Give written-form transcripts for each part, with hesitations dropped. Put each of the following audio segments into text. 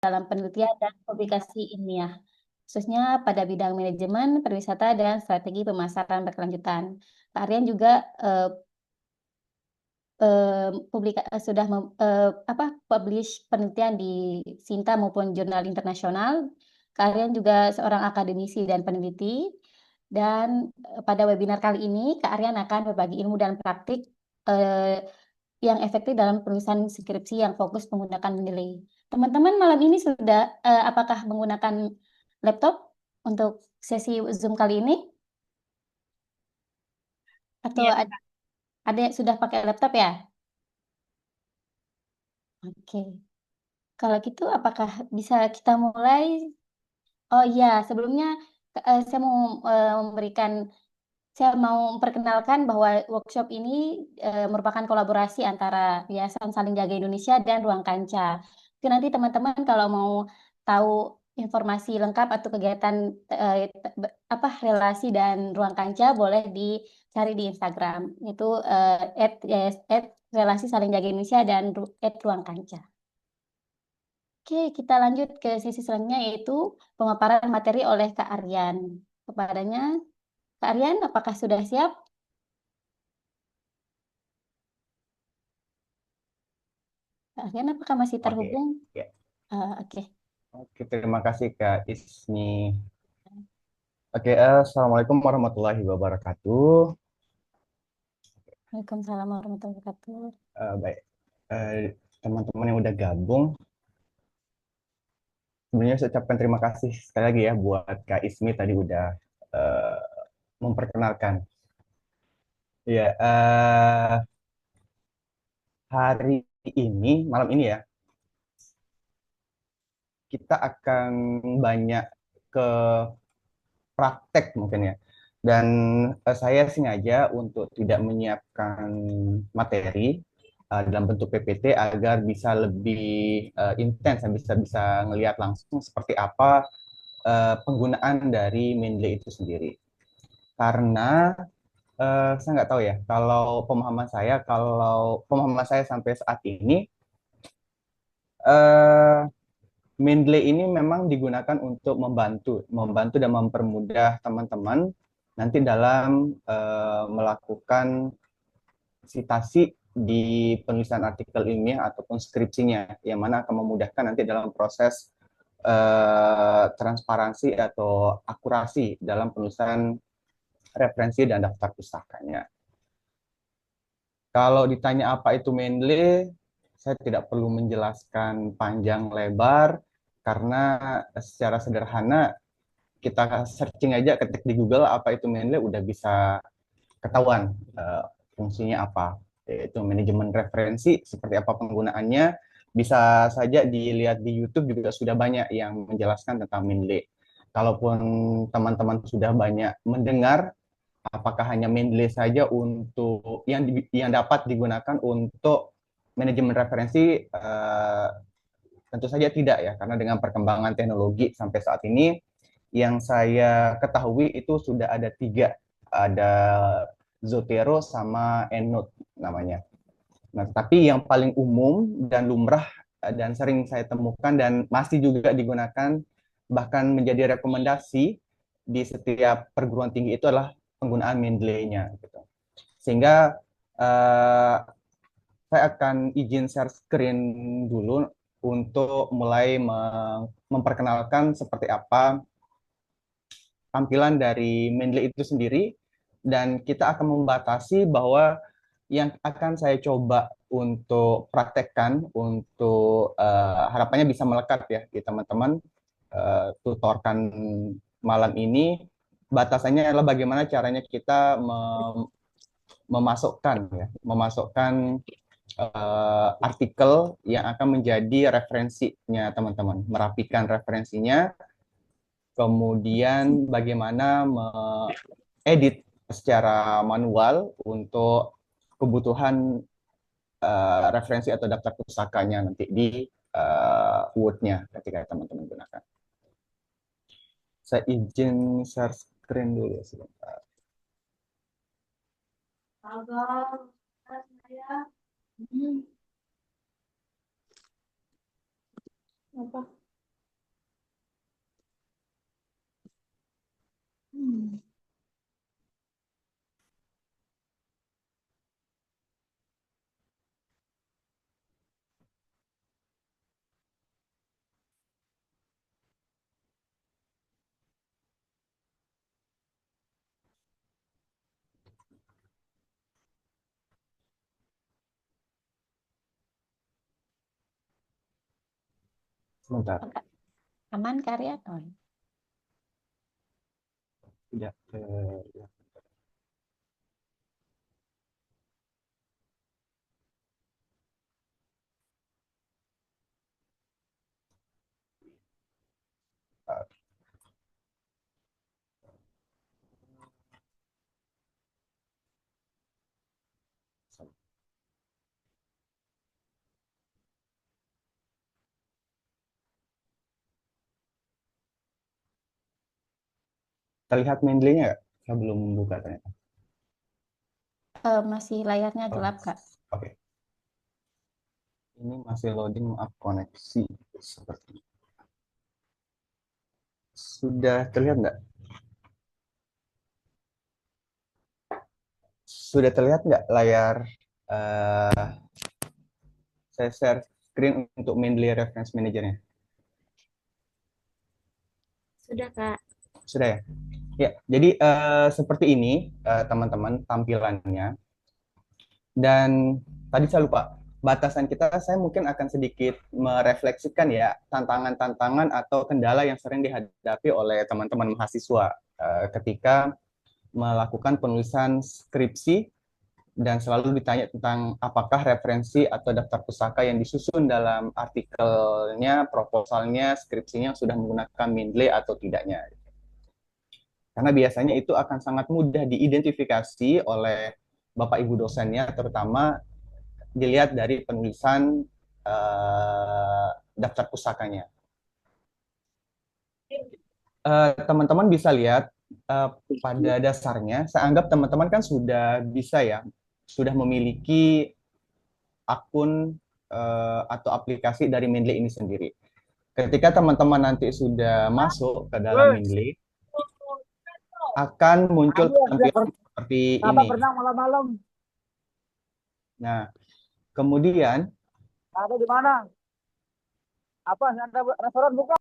dalam penelitian dan publikasi ilmiah, khususnya pada bidang manajemen, pariwisata, dan strategi pemasaran berkelanjutan. Kak Aryan juga eh, sudah publish penelitian di Sinta maupun jurnal internasional. Kak Aryan juga seorang akademisi dan peneliti. Dan pada webinar kali ini, Kak Aryan akan berbagi ilmu dan praktik eh, yang efektif dalam penulisan skripsi yang fokus menggunakan Mendeley. Teman-teman malam ini apakah menggunakan laptop untuk sesi Zoom kali ini? Atau Iya, ada yang sudah pakai laptop ya? Oke. Kalau gitu, apakah bisa kita mulai? Oh iya, sebelumnya saya mau memberikan saya mau memperkenalkan bahwa workshop ini merupakan kolaborasi antara Yayasan Saling Jaga Indonesia dan Ruang Kanca. Jadi nanti teman-teman kalau mau tahu informasi lengkap atau kegiatan relasi dan Ruang Kanca boleh dicari di Instagram. Itu @relasi Saling Jaga Indonesia dan @ruang kanca. Oke, kita lanjut ke sesi selanjutnya yaitu pemaparan materi oleh Kak Aryan. Kepadanya, Kak Aryan, apakah sudah siap? Kak Aryan, apakah masih oke. terhubung? Ya. Oke. Oke, terima kasih Kak Isni. Oke, Assalamualaikum warahmatullahi wabarakatuh. Waalaikumsalam warahmatullahi wabarakatuh. Baik, Eh, teman-teman yang udah gabung, sebenarnya saya ucapkan terima kasih sekali lagi ya buat Kak Ismi tadi udah eh, memperkenalkan. Ya, hari ini, malam ini ya, kita akan banyak ke praktek mungkin ya. Dan saya sengaja untuk tidak menyiapkan materi dalam bentuk PPT agar bisa lebih intens dan bisa bisa ngelihat langsung seperti apa penggunaan dari Mendeley itu sendiri. Karena saya nggak tahu ya, kalau pemahaman saya sampai saat ini, eh, Mendeley ini memang digunakan untuk membantu dan mempermudah teman-teman nanti dalam melakukan sitasi di penulisan artikel ilmiah ataupun skripsinya, yang mana akan memudahkan nanti dalam proses transparansi atau akurasi dalam penulisan referensi dan daftar pustakanya. Kalau ditanya apa itu Mendeley, saya tidak perlu menjelaskan panjang lebar karena secara sederhana kita searching aja ketik di Google apa itu Mendeley udah bisa ketahuan fungsinya apa, yaitu manajemen referensi, seperti apa penggunaannya. Bisa saja dilihat di YouTube juga sudah banyak yang menjelaskan tentang Mendeley. Kalaupun teman-teman sudah banyak mendengar, apakah hanya Mendeley saja untuk yang dapat digunakan untuk manajemen referensi? Tentu saja tidak ya, karena dengan perkembangan teknologi sampai saat ini, yang saya ketahui itu sudah ada tiga, ada Zotero sama EndNote namanya. Nah, tapi yang paling umum dan lumrah dan sering saya temukan dan masih juga digunakan bahkan menjadi rekomendasi di setiap perguruan tinggi itu adalah penggunaan Mendeley-nya gitu. Sehingga uh, saya akan izin share screen dulu untuk mulai memperkenalkan seperti apa tampilan dari Mendeley itu sendiri, dan kita akan membatasi bahwa yang akan saya coba untuk praktekkan untuk harapannya bisa melekat ya di teman-teman tutorkan malam ini. Batasannya adalah bagaimana caranya kita memasukkan artikel yang akan menjadi referensinya teman-teman, merapikan referensinya, kemudian bagaimana edit secara manual untuk kebutuhan referensi atau daftar pusakanya nanti di Word-nya ketika teman-teman gunakan. Saya izin share screen dulu sebentar. Apa? Sebentar. Apakah aman karya? Oh. Tidak. Terlihat Mendeley-nya nggak? Saya belum buka ternyata. Masih layarnya Oh, gelap, Kak. oke. Ini masih loading up koneksi seperti sudah terlihat nggak? Sudah terlihat nggak layar eh, saya share screen untuk Mendeley Reference Manager-nya? Sudah, Kak. Sudah ya? Ya, jadi seperti ini teman-teman tampilannya. Dan tadi saya lupa, batasan kita saya mungkin akan sedikit merefleksikan ya tantangan-tantangan atau kendala yang sering dihadapi oleh teman-teman mahasiswa ketika melakukan penulisan skripsi dan selalu ditanya tentang apakah referensi atau daftar pustaka yang disusun dalam artikelnya, proposalnya, skripsinya sudah menggunakan Mendeley atau tidaknya. Karena biasanya itu akan sangat mudah diidentifikasi oleh Bapak Ibu dosennya, terutama dilihat dari penulisan daftar pusakanya. Teman-teman bisa lihat pada dasarnya, saya anggap teman-teman kan sudah bisa ya, sudah memiliki akun atau aplikasi dari Mendeley ini sendiri. Ketika teman-teman nanti sudah masuk ke dalam Mendeley, akan muncul tampilan seperti Apa ini. pernah malam-malam? Nah, kemudian Ada di mana? Apa? Ada restoran buka?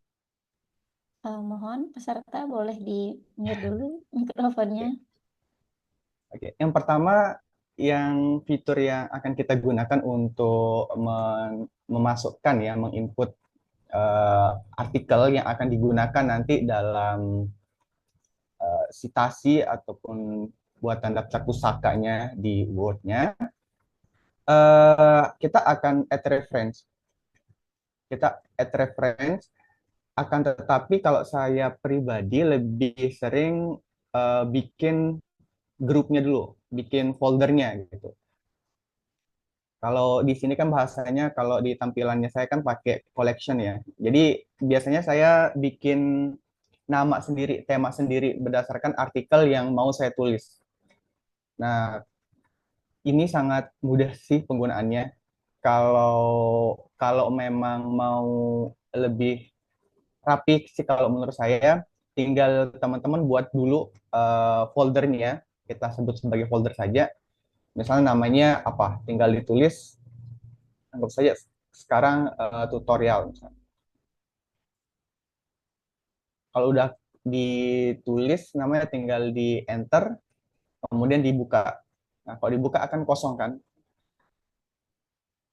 Mohon peserta boleh di-mute dulu mikrofonnya. oke, yang pertama yang fitur yang akan kita gunakan untuk memasukkan ya, menginput artikel yang akan digunakan nanti dalam sitasi ataupun buatan daftar pusakanya di Word-nya, kita akan add reference. Kita add reference, akan tetapi kalau saya pribadi lebih sering bikin grupnya dulu, bikin foldernya gitu. Kalau di sini kan bahasanya, kalau di tampilannya saya kan pakai collection ya. Jadi biasanya saya bikin nama sendiri, tema sendiri berdasarkan artikel yang mau saya tulis. Nah, ini sangat mudah sih penggunaannya. Kalau kalau memang mau lebih rapi sih kalau menurut saya, tinggal teman-teman buat dulu foldernya, kita sebut sebagai folder saja. Misalnya namanya apa, tinggal ditulis, anggap saja sekarang tutorial misalnya. Kalau udah ditulis namanya tinggal di enter, kemudian dibuka. Nah, kalau dibuka akan kosong kan.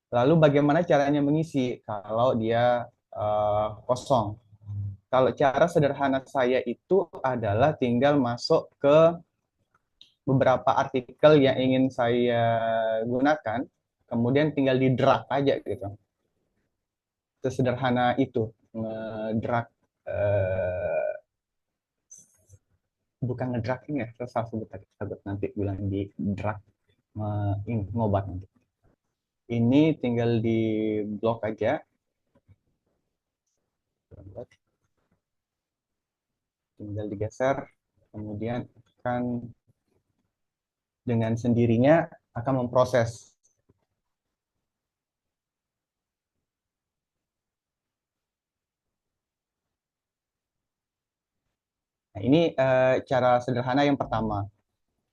Lalu bagaimana caranya mengisi kalau dia kosong? Kalau cara sederhana saya itu adalah tinggal masuk ke beberapa artikel yang ingin saya gunakan, kemudian tinggal di drag aja gitu. Sesederhana itu, ngedrag bukan ngedrag ini ya, saya salah sebut tadi, sebut nanti bilang di drag ini ngobat nanti. Ini tinggal di blok aja, tinggal digeser, kemudian akan dengan sendirinya akan memproses. Nah, ini cara sederhana yang pertama.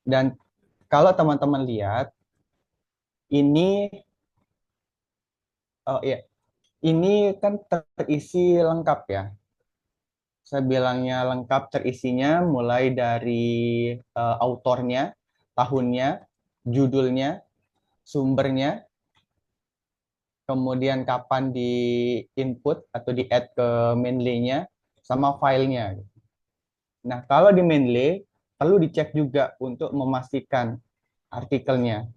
Dan kalau teman-teman lihat, ini, oh iya, ini kan terisi lengkap ya. Saya bilangnya lengkap terisinya mulai dari autornya, tahunnya, judulnya, sumbernya, kemudian kapan di input atau di add ke Mendeley-nya, sama filenya. Nah, kalau di Mendeley, perlu dicek juga untuk memastikan artikelnya.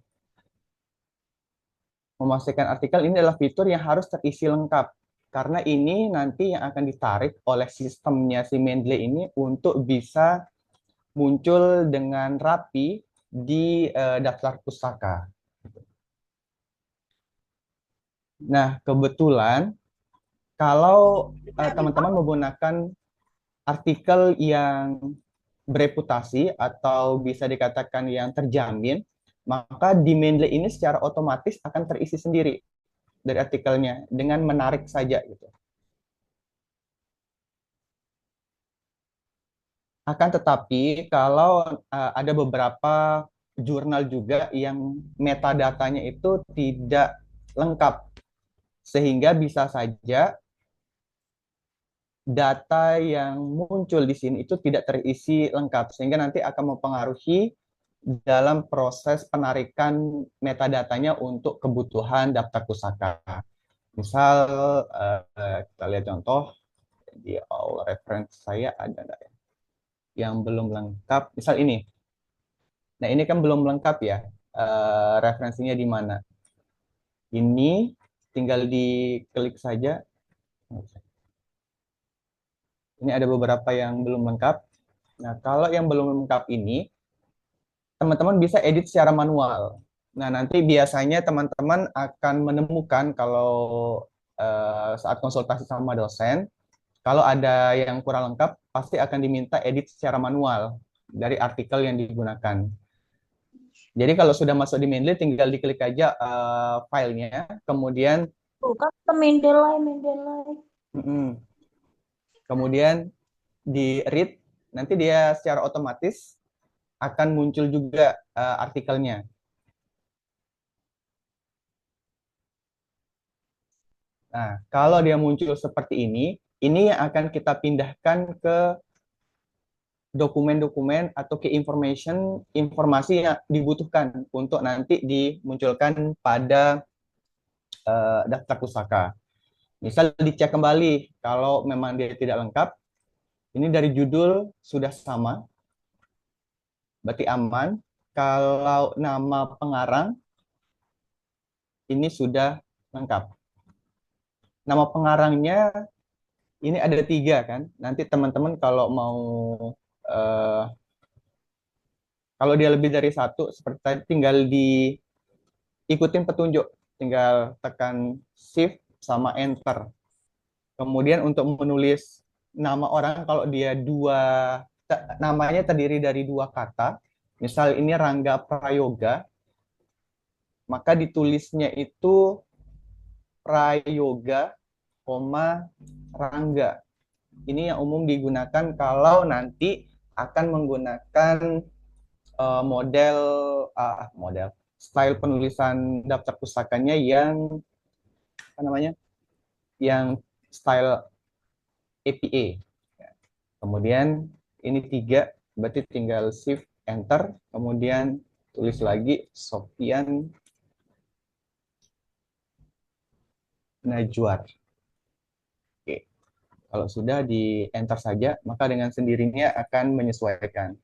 Memastikan artikel ini adalah fitur yang harus terisi lengkap. Karena ini nanti yang akan ditarik oleh sistemnya si Mendeley ini untuk bisa muncul dengan rapi di daftar pustaka. Nah, kebetulan kalau teman-teman menggunakan artikel yang bereputasi atau bisa dikatakan yang terjamin, maka di Mendeley ini secara otomatis akan terisi sendiri dari artikelnya dengan menarik saja gitu. Akan tetapi kalau ada beberapa jurnal juga yang metadatanya itu tidak lengkap, sehingga bisa saja data yang muncul di sini itu tidak terisi lengkap, sehingga nanti akan mempengaruhi dalam proses penarikan metadatanya untuk kebutuhan daftar pusaka. Misal kita lihat contoh di all reference saya ada nggak ya? Yang belum lengkap, misal ini. Nah, ini kan belum lengkap ya, referensinya di mana. Ini tinggal diklik saja. Ini ada beberapa yang belum lengkap. Nah, kalau yang belum lengkap ini, teman-teman bisa edit secara manual. Nah, nanti biasanya teman-teman akan menemukan kalau saat konsultasi sama dosen, kalau ada yang kurang lengkap, pasti akan diminta edit secara manual dari artikel yang digunakan. Jadi kalau sudah masuk di Mendeley, tinggal diklik aja filenya, kemudian Bukan ke Mendeley, Mendeley. kemudian di read, nanti dia secara otomatis akan muncul juga artikelnya. Nah, kalau dia muncul seperti ini yang akan kita pindahkan ke dokumen-dokumen atau ke informasi yang dibutuhkan untuk nanti dimunculkan pada daftar pusaka. Misal dicek kembali kalau memang dia tidak lengkap, ini dari judul sudah sama, berarti aman. Kalau nama pengarang, ini sudah lengkap. Nama pengarangnya ini ada 3 kan. Nanti teman-teman kalau mau kalau dia lebih dari 1 seperti tadi, tinggal diikutin petunjuk, tinggal tekan shift sama enter. Kemudian untuk menulis nama orang, kalau dia namanya terdiri dari 2 kata, misal ini Rangga Prayoga, maka ditulisnya itu Prayoga, Rangga. Ini yang umum digunakan kalau nanti akan menggunakan model style penulisan daftar pustakanya yang apa namanya? Yang style APA. Kemudian ini 3, berarti tinggal shift enter, kemudian tulis lagi Sofyan Najwar. Oke. Kalau sudah di enter saja, maka dengan sendirinya akan menyesuaikan.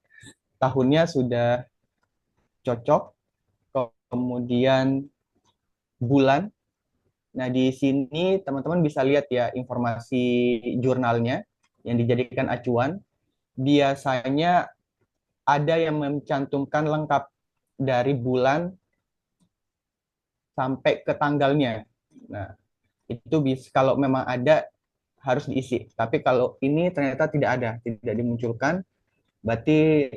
Tahunnya sudah cocok, kemudian bulan. Nah, di sini teman-teman bisa lihat ya informasi jurnalnya yang dijadikan acuan. Biasanya ada yang mencantumkan lengkap dari bulan sampai ke tanggalnya. Nah, itu bisa kalau memang ada harus diisi. Tapi kalau ini ternyata tidak ada, tidak dimunculkan, berarti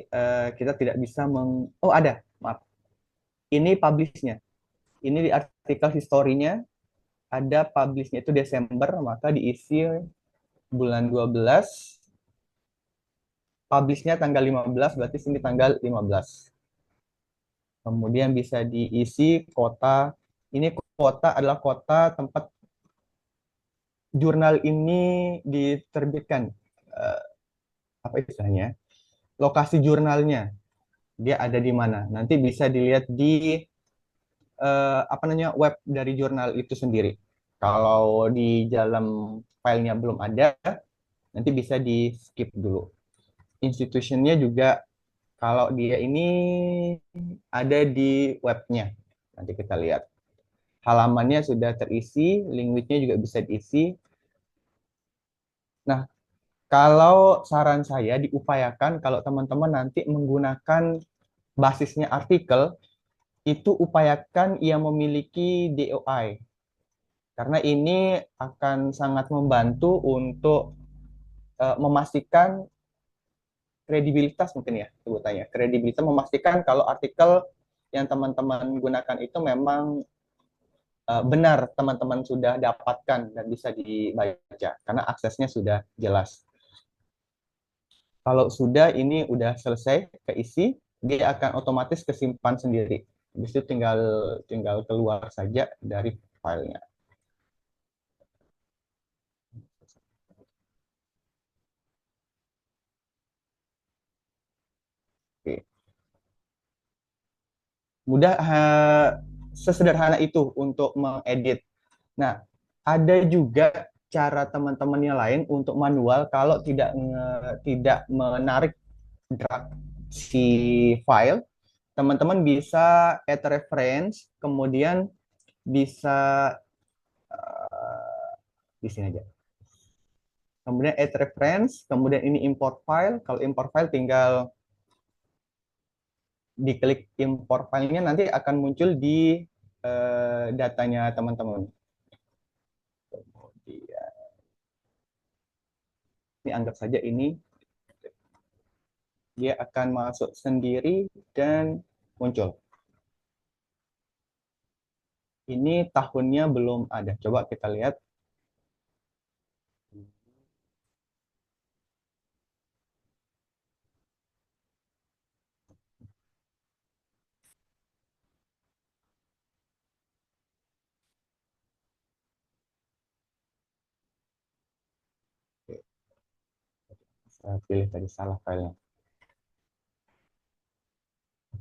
kita tidak bisa oh ada, maaf. Ini publish-nya. Ini di artikel historinya ada publish-nya itu Desember, maka diisi bulan 12. Publish-nya tanggal 15, berarti sini tanggal 15. Kemudian bisa diisi kota. Ini kota adalah kota tempat jurnal ini diterbitkan. Apa istilahnya? Lokasi jurnalnya. Dia ada di mana? Nanti bisa dilihat di apa namanya web dari jurnal itu sendiri. Kalau di dalam filenya belum ada, nanti bisa di skip dulu. Institutionnya juga kalau dia ini ada di webnya, nanti kita lihat. Halamannya sudah terisi, language-nya juga bisa diisi. Nah, kalau saran saya diupayakan kalau teman-teman nanti menggunakan basisnya artikel, itu upayakan yang memiliki DOI. Karena ini akan sangat membantu untuk memastikan kredibilitas mungkin ya sebutannya. Kredibilitas memastikan kalau artikel yang teman-teman gunakan itu memang benar teman-teman sudah dapatkan dan bisa dibaca karena aksesnya sudah jelas. Kalau sudah ini udah selesai keisi, dia akan otomatis kesimpan sendiri. Habis itu tinggal tinggal keluar saja dari filenya. Oke. Mudah sesederhana itu untuk mengedit. Nah, ada juga cara teman-teman yang lain untuk manual kalau tidak menarik drag si file, teman-teman bisa add reference, kemudian bisa di sini aja. Kemudian add reference, kemudian ini import file. Kalau import file tinggal diklik import filenya, nanti akan muncul di datanya teman-teman. Kemudian ini anggap saja ini dia akan masuk sendiri dan muncul. Ini tahunnya belum ada. Coba kita lihat. Saya pilih tadi salah filenya.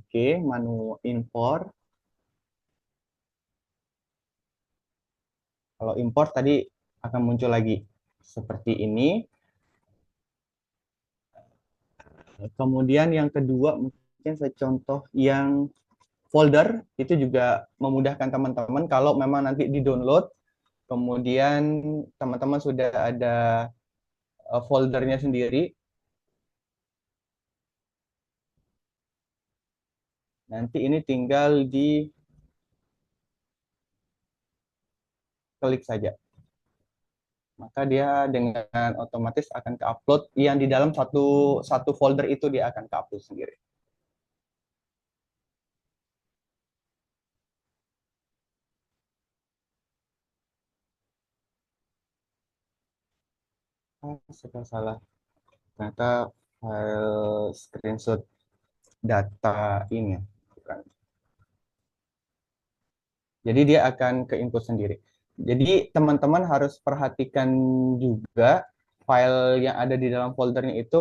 Oke, menu import. Kalau import tadi akan muncul lagi seperti ini. Kemudian yang kedua mungkin saya contoh yang folder itu juga memudahkan teman-teman kalau memang nanti di-download kemudian teman-teman sudah ada foldernya sendiri. Nanti ini tinggal di klik saja. Maka dia dengan otomatis akan ke-upload yang di dalam satu folder itu dia akan ke-upload sendiri. Saya salah. Ternyata file screenshot data ini bukan. Jadi dia akan ke input sendiri. Jadi teman-teman harus perhatikan juga file yang ada di dalam foldernya itu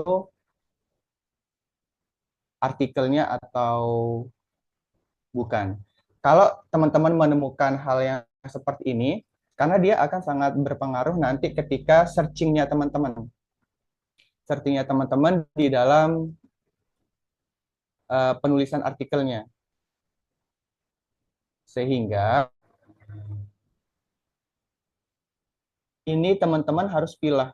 artikelnya atau bukan. Kalau teman-teman menemukan hal yang seperti ini, karena dia akan sangat berpengaruh nanti ketika searching-nya teman-teman. Searching-nya teman-teman di dalam penulisan artikelnya. Sehingga ini teman-teman harus pilih.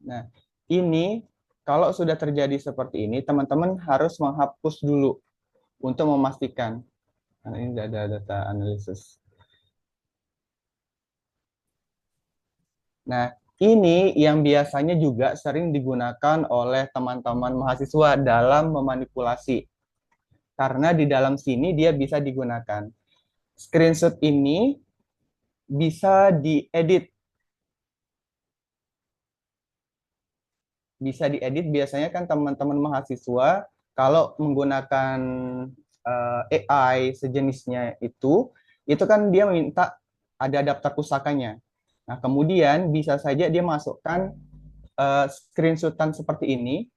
Nah, ini kalau sudah terjadi seperti ini, teman-teman harus menghapus dulu untuk memastikan. Karena ini tidak ada data analisis. Nah, ini yang biasanya juga sering digunakan oleh teman-teman mahasiswa dalam memanipulasi. Karena di dalam sini dia bisa digunakan. Screenshot ini bisa diedit. Bisa diedit biasanya kan teman-teman mahasiswa kalau menggunakan AI sejenisnya itu kan dia minta ada daftar pusakanya. Nah, kemudian bisa saja dia masukkan screenshotan seperti ini,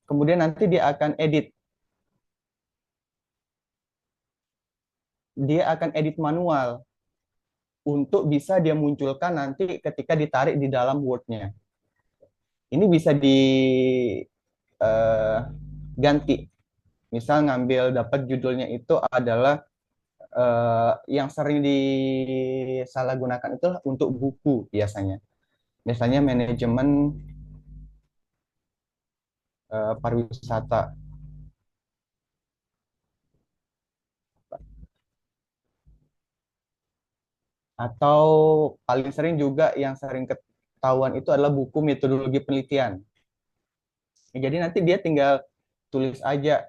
kemudian nanti dia akan edit. Dia akan edit manual untuk bisa dia munculkan nanti ketika ditarik di dalam Word-nya. Ini bisa diganti. Misal ngambil dapat judulnya itu adalah yang sering disalahgunakan itu untuk buku biasanya. Biasanya manajemen pariwisata. Atau paling sering juga yang sering ketahuan itu adalah buku metodologi penelitian. Jadi nanti dia tinggal tulis aja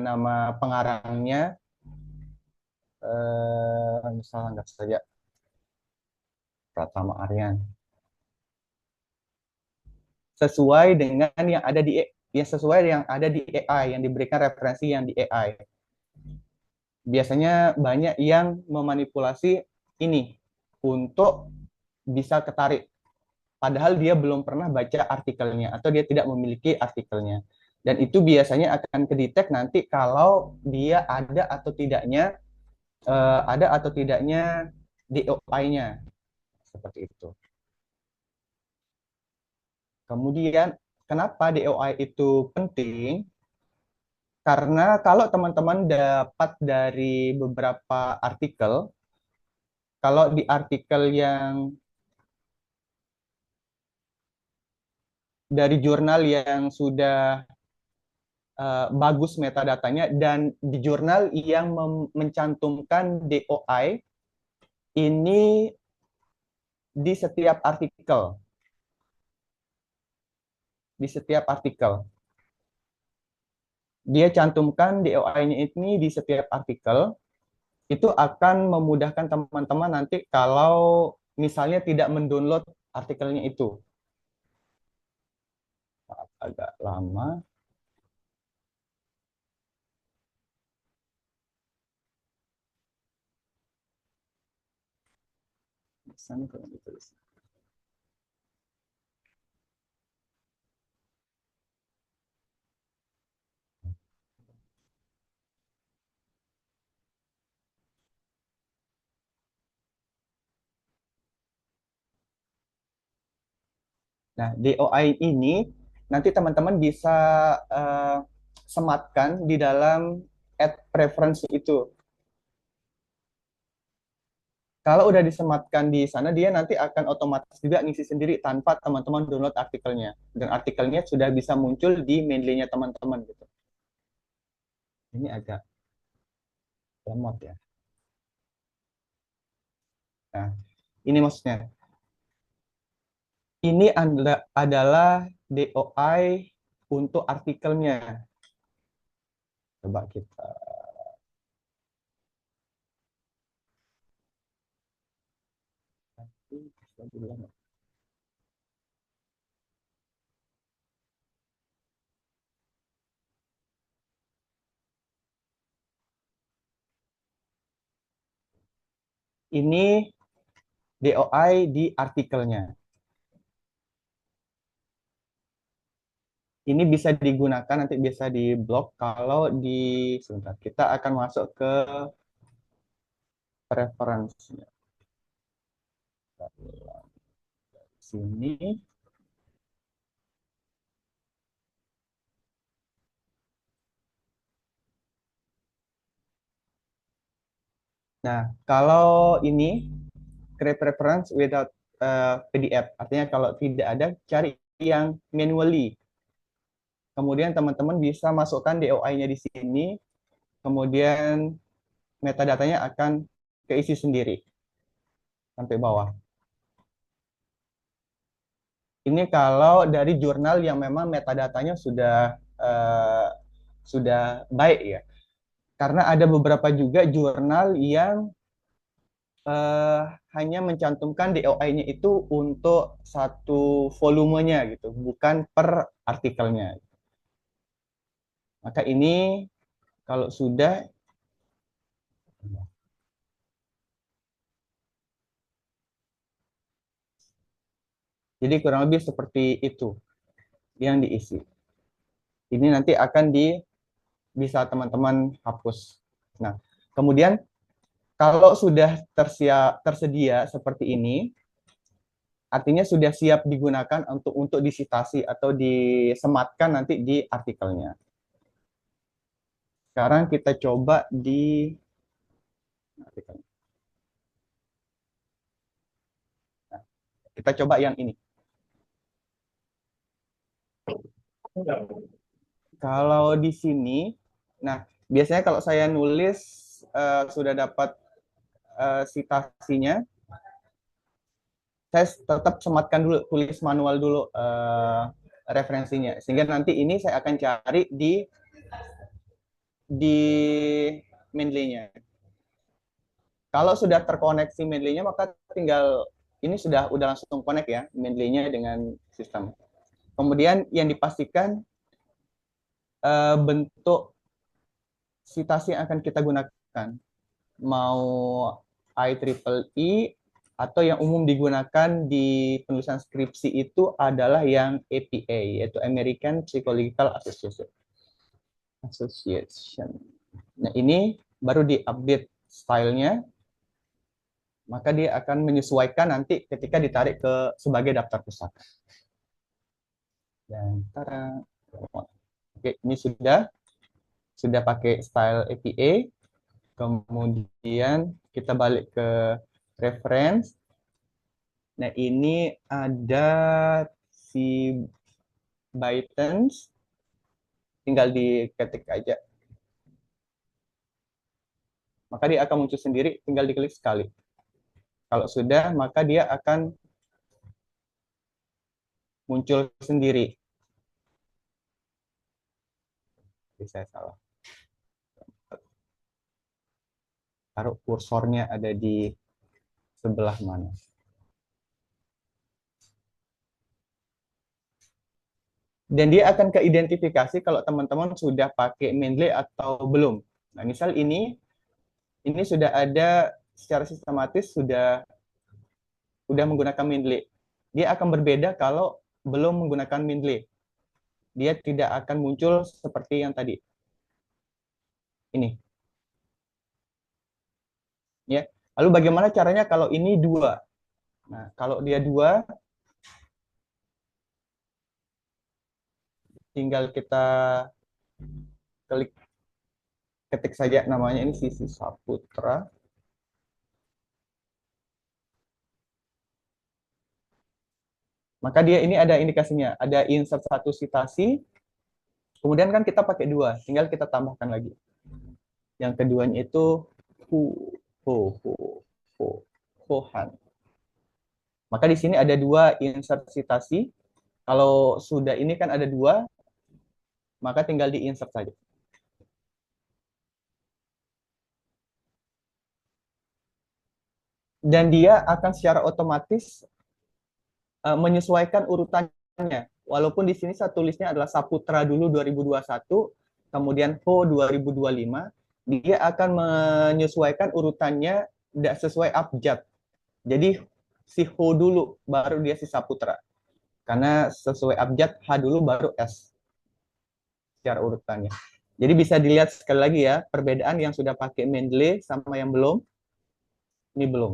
nama pengarangnya, misalnya anggap saja Pratama Aryan, sesuai dengan yang ada di AI, yang diberikan referensi yang di AI. Biasanya banyak yang memanipulasi ini untuk bisa ketarik, padahal dia belum pernah baca artikelnya atau dia tidak memiliki artikelnya. Dan itu biasanya akan kedetek nanti kalau dia ada atau tidaknya DOI-nya seperti itu. Kemudian kenapa DOI itu penting? Karena kalau teman-teman dapat dari beberapa artikel, kalau di artikel yang dari jurnal yang sudah bagus metadatanya dan di jurnal yang mencantumkan DOI ini di setiap artikel. Di setiap artikel. Dia cantumkan DOI-nya ini di setiap artikel, itu akan memudahkan teman-teman nanti kalau misalnya tidak mendownload artikelnya itu. Agak lama. Nah, DOI ini nanti teman-teman bisa sematkan di dalam add preference itu. Kalau udah disematkan di sana, dia nanti akan otomatis juga ngisi sendiri tanpa teman-teman download artikelnya. Dan artikelnya sudah bisa muncul di mainly-nya teman-teman gitu. Ini agak lemot ya. Nah, ini maksudnya. Ini adalah DOI untuk artikelnya. Coba kita ini DOI di artikelnya. Ini bisa digunakan, nanti bisa di blok kalau di sebentar. Kita akan masuk ke preference-nya. Sini. Nah, kalau ini create preference without PDF, artinya kalau tidak ada, cari yang manually. Kemudian teman-teman bisa masukkan DOI-nya di sini, kemudian metadatanya akan keisi sendiri sampai bawah. Ini kalau dari jurnal yang memang metadatanya sudah baik ya. Karena ada beberapa juga jurnal yang hanya mencantumkan DOI-nya itu untuk satu volumenya gitu, bukan per artikelnya. Maka ini kalau sudah Jadi kurang lebih seperti itu yang diisi. Ini nanti akan bisa teman-teman hapus. Nah, kemudian kalau sudah tersedia seperti ini, artinya sudah siap digunakan untuk disitasi atau disematkan nanti di artikelnya. Sekarang kita coba di artikelnya. Nah, kita coba yang ini. Kalau di sini, nah biasanya kalau saya nulis sudah dapat citasinya, saya tetap sematkan dulu, tulis manual dulu referensinya, sehingga nanti ini saya akan cari di Mendeley-nya. Kalau sudah terkoneksi Mendeley-nya, maka tinggal ini udah langsung connect ya Mendeley-nya dengan sistem. Kemudian yang dipastikan bentuk citasi yang akan kita gunakan, mau IEEE atau yang umum digunakan di penulisan skripsi itu adalah yang APA, yaitu American Psychological Association. Nah, ini baru di-update stylenya, maka dia akan menyesuaikan nanti ketika ditarik sebagai daftar pustaka. Dan tada. Oke, ini sudah pakai style APA. Kemudian kita balik ke reference. Nah, ini ada si ByteDance, tinggal diketik aja. Maka dia akan muncul sendiri, tinggal diklik sekali. Kalau sudah, maka dia akan muncul sendiri. Saya salah. Taruh kursornya ada di sebelah mana. Dan dia akan keidentifikasi kalau teman-teman sudah pakai Mendeley atau belum. Nah, misal ini sudah ada secara sistematis sudah menggunakan Mendeley. Dia akan berbeda kalau belum menggunakan Mendeley. Dia tidak akan muncul seperti yang tadi. Ini. Ya. Lalu bagaimana caranya kalau ini 2? Nah, kalau dia 2, tinggal kita ketik saja namanya, ini Sisi Saputra. Maka dia ini ada indikasinya, ada insert 1 citasi, kemudian kan kita pakai 2, tinggal kita tambahkan lagi. Yang keduanya itu Hohan. Maka di sini ada 2 insert citasi. Kalau sudah ini kan ada 2, maka tinggal di insert saja. Dan dia akan secara otomatis menyesuaikan urutannya. Walaupun di sini saya tulisnya adalah Saputra dulu 2021, kemudian Ho 2025, dia akan menyesuaikan urutannya tidak sesuai abjad. Jadi si Ho dulu, baru dia si Saputra. Karena sesuai abjad, H dulu baru S. Secara urutannya. Jadi bisa dilihat sekali lagi ya, perbedaan yang sudah pakai Mendeley sama yang belum. Ini belum.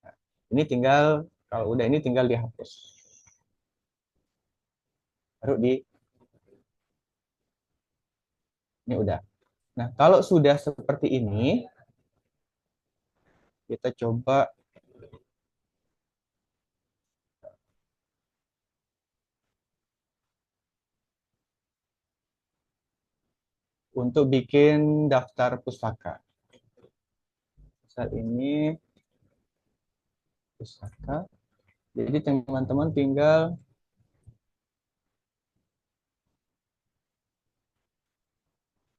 Nah, ini tinggal, kalau udah ini tinggal dihapus. Baru ini udah. Nah, kalau sudah seperti ini, kita coba untuk bikin daftar pustaka. Saat ini pustaka. Jadi teman-teman tinggal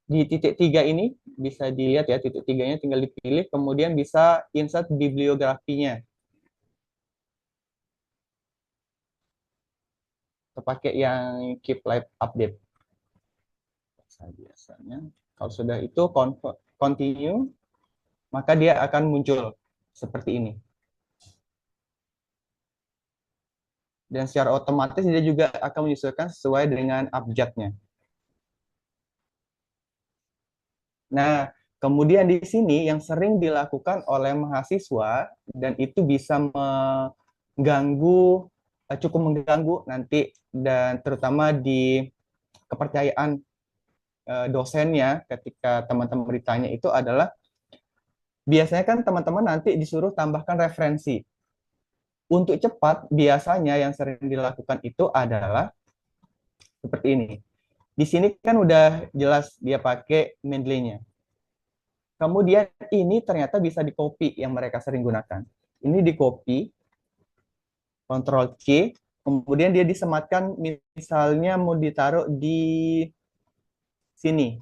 di titik 3 ini, bisa dilihat ya, titik 3-nya tinggal dipilih, kemudian bisa insert bibliografinya. Terpakai yang keep live update. Biasanya, kalau sudah itu continue, maka dia akan muncul seperti ini. Dan secara otomatis dia juga akan menyesuaikan sesuai dengan abjadnya. Nah, kemudian di sini yang sering dilakukan oleh mahasiswa dan itu bisa mengganggu, cukup mengganggu nanti dan terutama di kepercayaan dosennya ketika teman-teman ditanya itu adalah biasanya kan teman-teman nanti disuruh tambahkan referensi. Untuk cepat biasanya yang sering dilakukan itu adalah seperti ini. Di sini kan udah jelas dia pakai Mendeley-nya. Kemudian ini ternyata bisa di-copy yang mereka sering gunakan. Ini di-copy, Ctrl C, kemudian dia disematkan misalnya mau ditaruh di sini.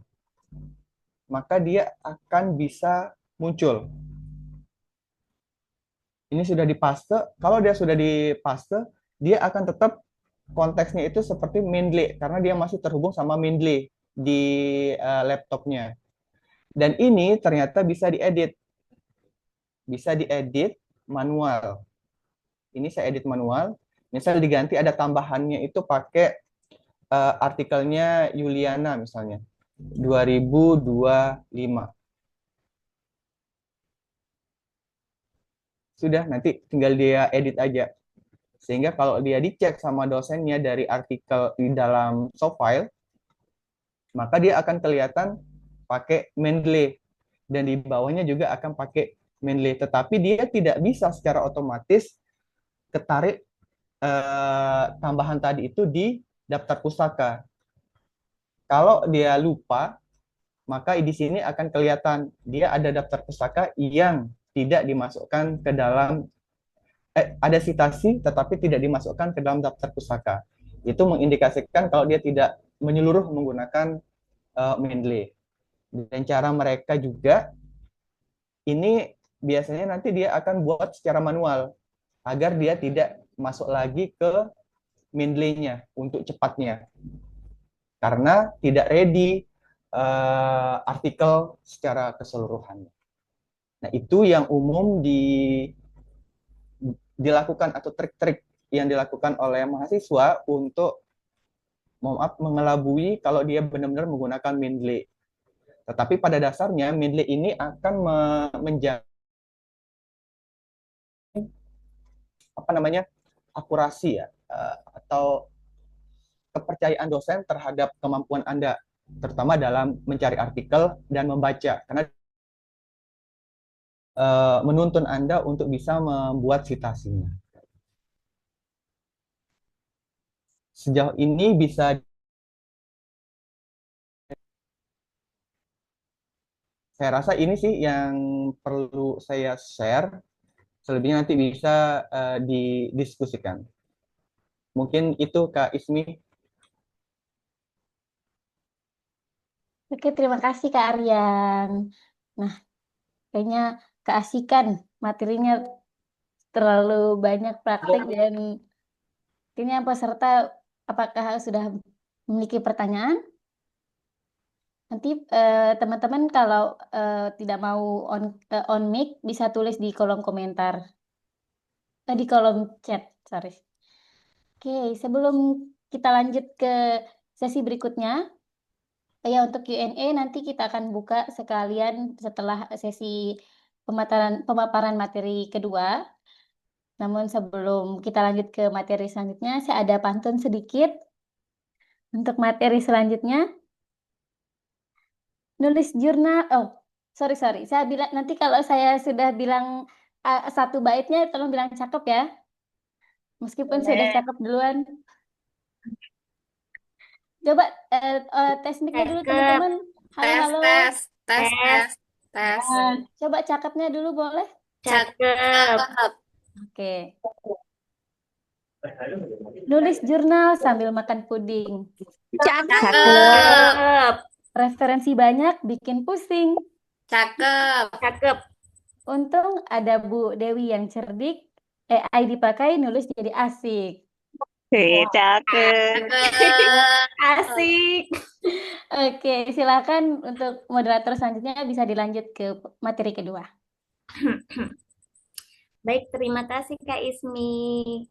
Maka dia akan bisa muncul. Ini sudah dipaste. Kalau dia sudah dipaste, dia akan tetap konteksnya itu seperti Mendeley karena dia masih terhubung sama Mendeley di laptopnya. Dan ini ternyata bisa diedit. Bisa diedit manual. Ini saya edit manual. Misal diganti ada tambahannya itu pakai artikelnya Yuliana misalnya. 2025. Sudah, nanti tinggal dia edit aja. Sehingga kalau dia dicek sama dosennya dari artikel di dalam soft file, maka dia akan kelihatan pakai Mendeley. Dan di bawahnya juga akan pakai Mendeley. Tetapi dia tidak bisa secara otomatis ketarik tambahan tadi itu di daftar pustaka. Kalau dia lupa, maka di sini akan kelihatan dia ada daftar pustaka yang tidak dimasukkan ke dalam ada citasi tetapi tidak dimasukkan ke dalam daftar pustaka. Itu mengindikasikan kalau dia tidak menyeluruh menggunakan Mendeley. Dan cara mereka juga ini biasanya nanti dia akan buat secara manual agar dia tidak masuk lagi ke Mendeley-nya untuk cepatnya. Karena tidak ready artikel secara keseluruhan. Nah, itu yang umum dilakukan atau trik-trik yang dilakukan oleh mahasiswa untuk maaf mengelabui kalau dia benar-benar menggunakan Mendeley. Tetapi pada dasarnya Mendeley ini akan menjaga apa namanya akurasi ya atau kepercayaan dosen terhadap kemampuan Anda, terutama dalam mencari artikel dan membaca, karena menuntun Anda untuk bisa membuat citasinya. Sejauh ini bisa saya rasa ini sih yang perlu saya share. Selebihnya nanti bisa didiskusikan. Mungkin itu Kak Ismi. Oke, terima kasih Kak Aryan. Nah, kayaknya keasikan materinya terlalu banyak praktik dan kayaknya peserta apakah sudah memiliki pertanyaan? Nanti teman-teman kalau tidak mau on mic bisa tulis di kolom komentar. Di kolom chat, sorry. Oke, sebelum kita lanjut ke sesi berikutnya, ya untuk Q&A nanti kita akan buka sekalian setelah sesi pemaparan materi kedua. Namun sebelum kita lanjut ke materi selanjutnya, saya ada pantun sedikit. Untuk materi selanjutnya, nulis jurnal. Oh, sorry. Saya bilang nanti kalau saya sudah bilang satu baitnya, tolong bilang cakep ya. Meskipun sudah cakep duluan. Coba tes mic-nya dulu teman-teman. Halo. Tes. Coba cakepnya dulu boleh? Cakep. Oke. Nulis jurnal sambil makan puding. Cakep. Referensi banyak bikin pusing. Cakep. Untung ada Bu Dewi yang cerdik. AI dipakai nulis jadi asik. Cakep. Asik. Oke, silakan untuk moderator selanjutnya bisa dilanjut ke materi kedua. Baik, terima kasih Kak Ismi.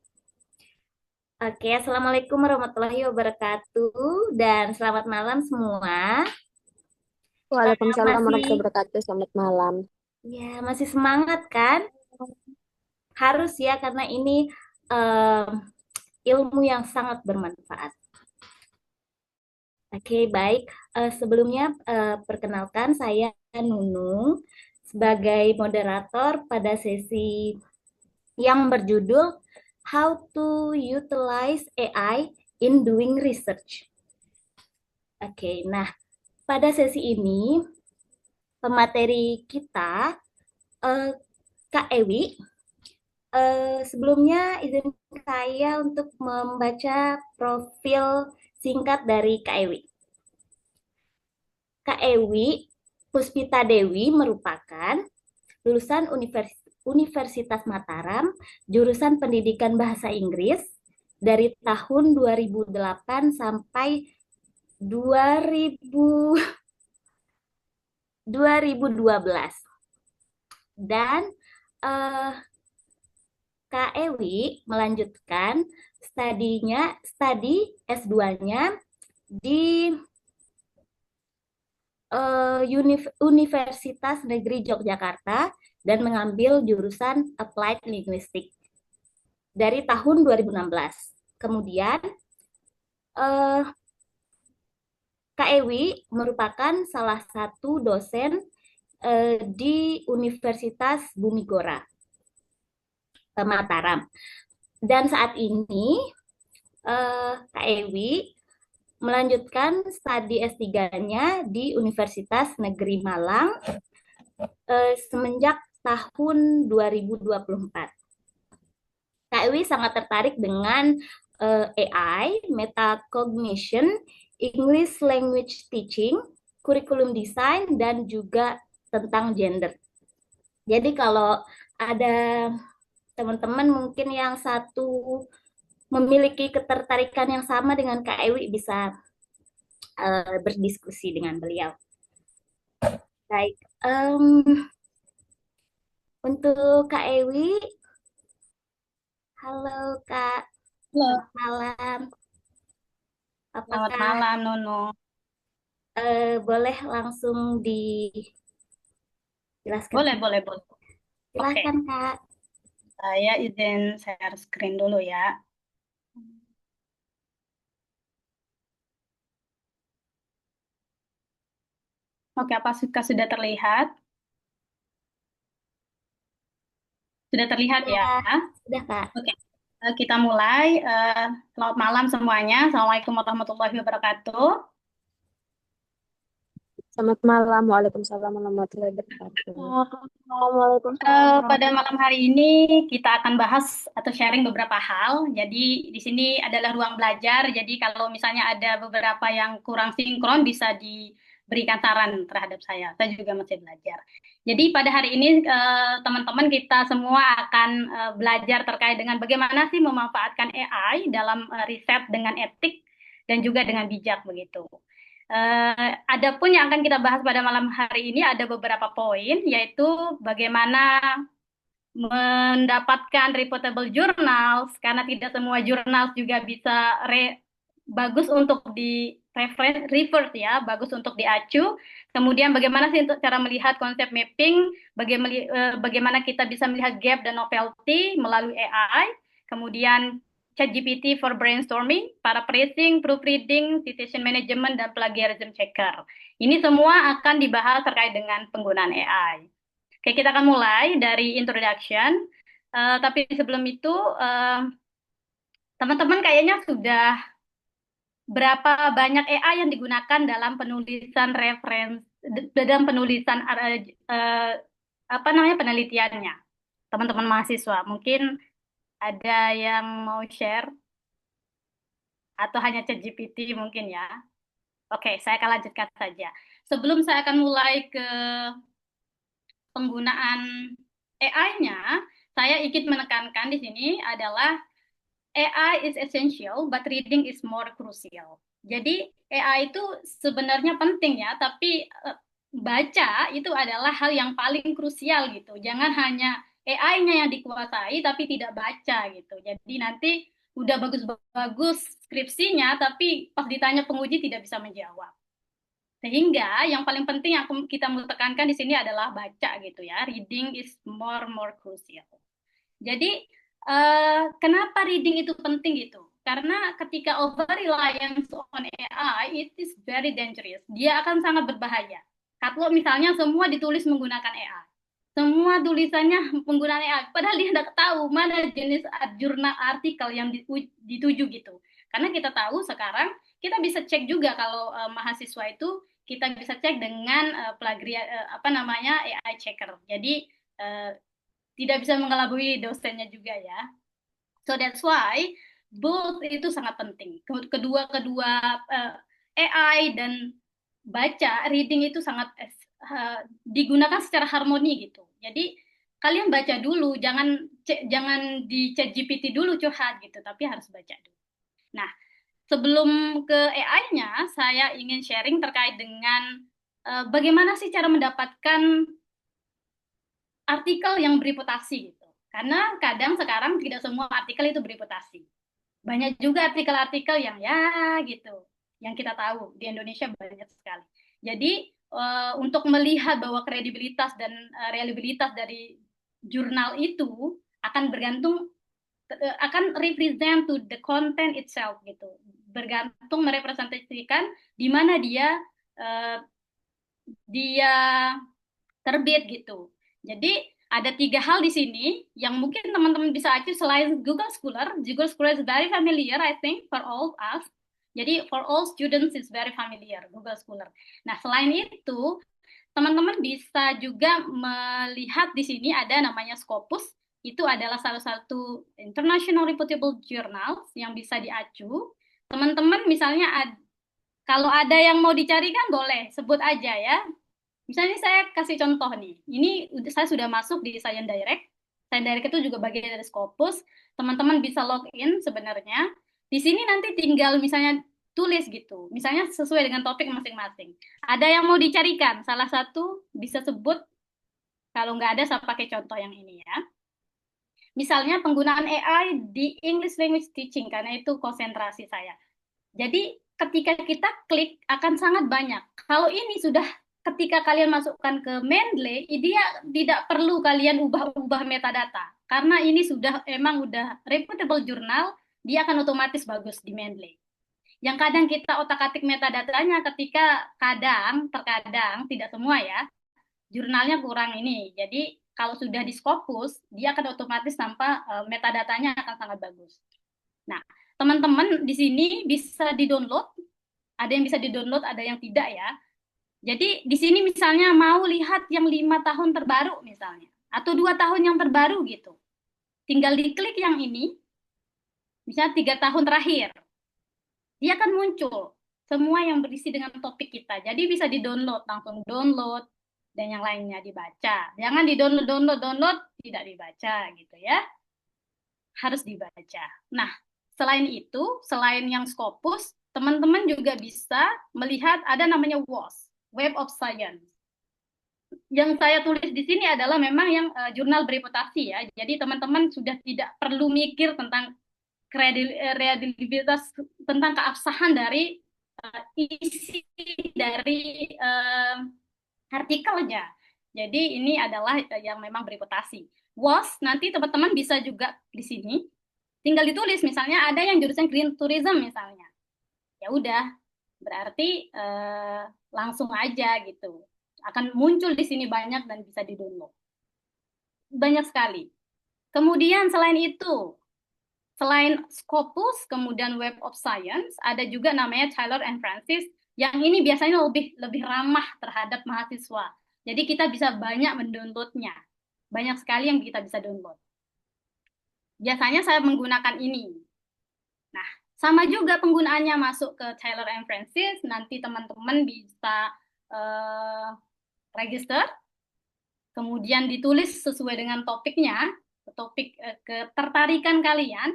Oke, Assalamualaikum warahmatullahi wabarakatuh dan selamat malam semua. Waalaikumsalam warahmatullahi Masih wabarakatuh. Selamat malam. masih semangat kan? Harus ya karena ini em, ilmu yang sangat bermanfaat. Oke, baik. Sebelumnya perkenalkan saya Nunung sebagai moderator pada sesi yang berjudul How to Utilize AI in Doing Research. Oke, nah pada sesi ini pemateri kita Kak Ewi. Sebelumnya izin saya untuk membaca profil singkat dari Kak Ewi. Kak Ewi Puspita Dewi merupakan lulusan Universitas Mataram, jurusan Pendidikan Bahasa Inggris dari tahun 2008 sampai 2012. Dan Kak Ewi melanjutkan studi S2-nya di Universitas Negeri Yogyakarta dan mengambil jurusan Applied Linguistics dari tahun 2016. Kemudian Kak Ewi merupakan salah satu dosen di Universitas Bumigora Mataram. Dan saat ini Kak Ewi melanjutkan studi S3-nya di Universitas Negeri Malang semenjak tahun 2024. Kak Ewi sangat tertarik dengan AI, metacognition, English language teaching, kurikulum design, dan juga tentang gender. Jadi kalau ada teman-teman mungkin yang satu memiliki ketertarikan yang sama dengan Kak Ewi bisa berdiskusi dengan beliau. Baik, untuk Kak Ewi, halo Kak, Halo, selamat malam. selamat Apakah malam Nunu. boleh langsung dijelaskan? Boleh. Oke, Silahkan Kak. saya izin share screen dulu ya. Oke, apakah sudah terlihat? Sudah terlihat ya? Sudah Kak. Oke, kita mulai. Selamat malam semuanya. Assalamualaikum warahmatullahi wabarakatuh. Selamat malam. Waalaikumsalam warahmatullahi wabarakatuh. Pada malam hari ini kita akan bahas atau sharing beberapa hal. Jadi di sini adalah ruang belajar. Jadi kalau misalnya ada beberapa yang kurang sinkron bisa diberikan saran terhadap saya. Saya juga masih belajar. Jadi pada hari ini teman-teman kita semua akan belajar terkait dengan bagaimana sih memanfaatkan AI dalam riset dengan etik dan juga dengan bijak begitu. Adapun yang akan kita bahas pada malam hari ini ada beberapa poin, yaitu bagaimana mendapatkan reputable journals, karena tidak semua jurnal juga bisa bagus untuk di refer ya, bagus untuk diacu. Kemudian bagaimana sih untuk cara melihat konsep mapping, bagaimana kita bisa melihat gap dan novelty melalui AI. Kemudian ChatGPT for brainstorming, paraphrasing, proofreading, citation management, dan plagiarism checker. Ini semua akan dibahas terkait dengan penggunaan AI. Oke, kita akan mulai dari introduction. Tapi sebelum itu, teman-teman kayaknya sudah berapa banyak AI yang digunakan dalam penulisan referensi, dalam penulisan penelitiannya, teman-teman mahasiswa. Mungkin ada yang mau share? Atau hanya ChatGPT mungkin ya? Oke, saya akan lanjutkan saja. Sebelum saya akan mulai ke penggunaan AI-nya, saya ingin menekankan di sini adalah AI is essential, but reading is more crucial. Jadi AI itu sebenarnya penting ya, tapi baca itu adalah hal yang paling krusial gitu. Jangan hanya AI-nya yang dikuasai, tapi tidak baca gitu. Jadi nanti udah bagus-bagus skripsinya, tapi pas ditanya penguji tidak bisa menjawab. Sehingga yang paling penting yang kita mau tekankan di sini adalah baca gitu ya. Reading is more crucial. Jadi kenapa reading itu penting gitu? Karena ketika over reliance on AI, it is very dangerous. Dia akan sangat berbahaya. Kalau misalnya semua ditulis menggunakan AI, semua tulisannya menggunakan AI, padahal dia tidak tahu mana jenis jurnal artikel yang dituju gitu. Karena kita tahu sekarang kita bisa cek juga kalau mahasiswa itu kita bisa cek dengan AI checker. Jadi tidak bisa mengelabui dosennya juga ya. So that's why both itu sangat penting. Kedua AI dan baca reading itu sangat digunakan secara harmoni gitu. Jadi kalian baca dulu, jangan di ChatGPT dulu curhat gitu, tapi harus baca dulu. Nah, sebelum ke AI-nya, saya ingin sharing terkait dengan bagaimana sih cara mendapatkan artikel yang bereputasi gitu. Karena kadang sekarang tidak semua artikel itu bereputasi. Banyak juga artikel-artikel yang ya gitu, yang kita tahu di Indonesia banyak sekali. Jadi untuk melihat bahwa kredibilitas dan reliabilitas dari jurnal itu akan bergantung akan represent to the content itself gitu, bergantung merepresentasikan di mana dia terbit gitu. Jadi ada 3 hal di sini yang mungkin teman-teman bisa acuh selain Google Scholar. Google Scholar is very familiar, I think, for all us. Jadi for all students is very familiar Google Scholar. Nah, selain itu, teman-teman bisa juga melihat di sini ada namanya Scopus. Itu adalah salah satu international reputable journals yang bisa diacu. Teman-teman misalnya kalau ada yang mau dicarikan boleh sebut aja ya. Misalnya saya kasih contoh nih, ini saya sudah masuk di Science Direct. Science Direct itu juga bagian dari Scopus. Teman-teman bisa login sebenarnya. Di sini nanti tinggal misalnya tulis gitu, misalnya sesuai dengan topik masing-masing. Ada yang mau dicarikan, salah satu bisa sebut, kalau nggak ada saya pakai contoh yang ini ya. Misalnya penggunaan AI di English Language Teaching, karena itu konsentrasi saya. Jadi ketika kita klik akan sangat banyak. Kalau ini sudah ketika kalian masukkan ke Mendeley, dia tidak perlu kalian ubah-ubah metadata. Karena ini sudah reputable jurnal, dia akan otomatis bagus di Mendeley. Yang kadang kita otak-atik metadatanya ketika terkadang, tidak semua ya, jurnalnya kurang ini. Jadi kalau sudah di Scopus, dia akan otomatis tanpa metadatanya akan sangat bagus. Nah, teman-teman di sini bisa di-download, ada yang bisa di-download, ada yang tidak ya. Jadi di sini misalnya mau lihat yang 5 tahun terbaru misalnya, atau 2 tahun yang terbaru gitu. Tinggal diklik yang ini, misalnya 3 tahun terakhir. Dia akan muncul semua yang berisi dengan topik kita. Jadi bisa di-download, langsung download, dan yang lainnya dibaca. Jangan di-download, tidak dibaca gitu ya. Harus dibaca. Nah, selain itu, selain yang Scopus, teman-teman juga bisa melihat ada namanya WOS, Web of Science. Yang saya tulis di sini adalah memang yang jurnal bereputasi ya. Jadi teman-teman sudah tidak perlu mikir tentang kredibilitas, tentang keabsahan dari isi dari artikelnya. Jadi ini adalah yang memang bereputasi. WOS nanti teman-teman bisa juga di sini tinggal ditulis misalnya ada yang jurusan green tourism misalnya. Ya udah, berarti langsung aja gitu. Akan muncul di sini banyak dan bisa di-download. Banyak sekali. Kemudian selain itu, selain Scopus, kemudian Web of Science, ada juga namanya Taylor and Francis, yang ini biasanya lebih ramah terhadap mahasiswa. Jadi kita bisa banyak mendownloadnya. Banyak sekali yang kita bisa download. Biasanya saya menggunakan ini. Nah, sama juga penggunaannya masuk ke Taylor and Francis, nanti teman-teman bisa register, kemudian ditulis sesuai dengan topiknya, topik ketertarikan kalian,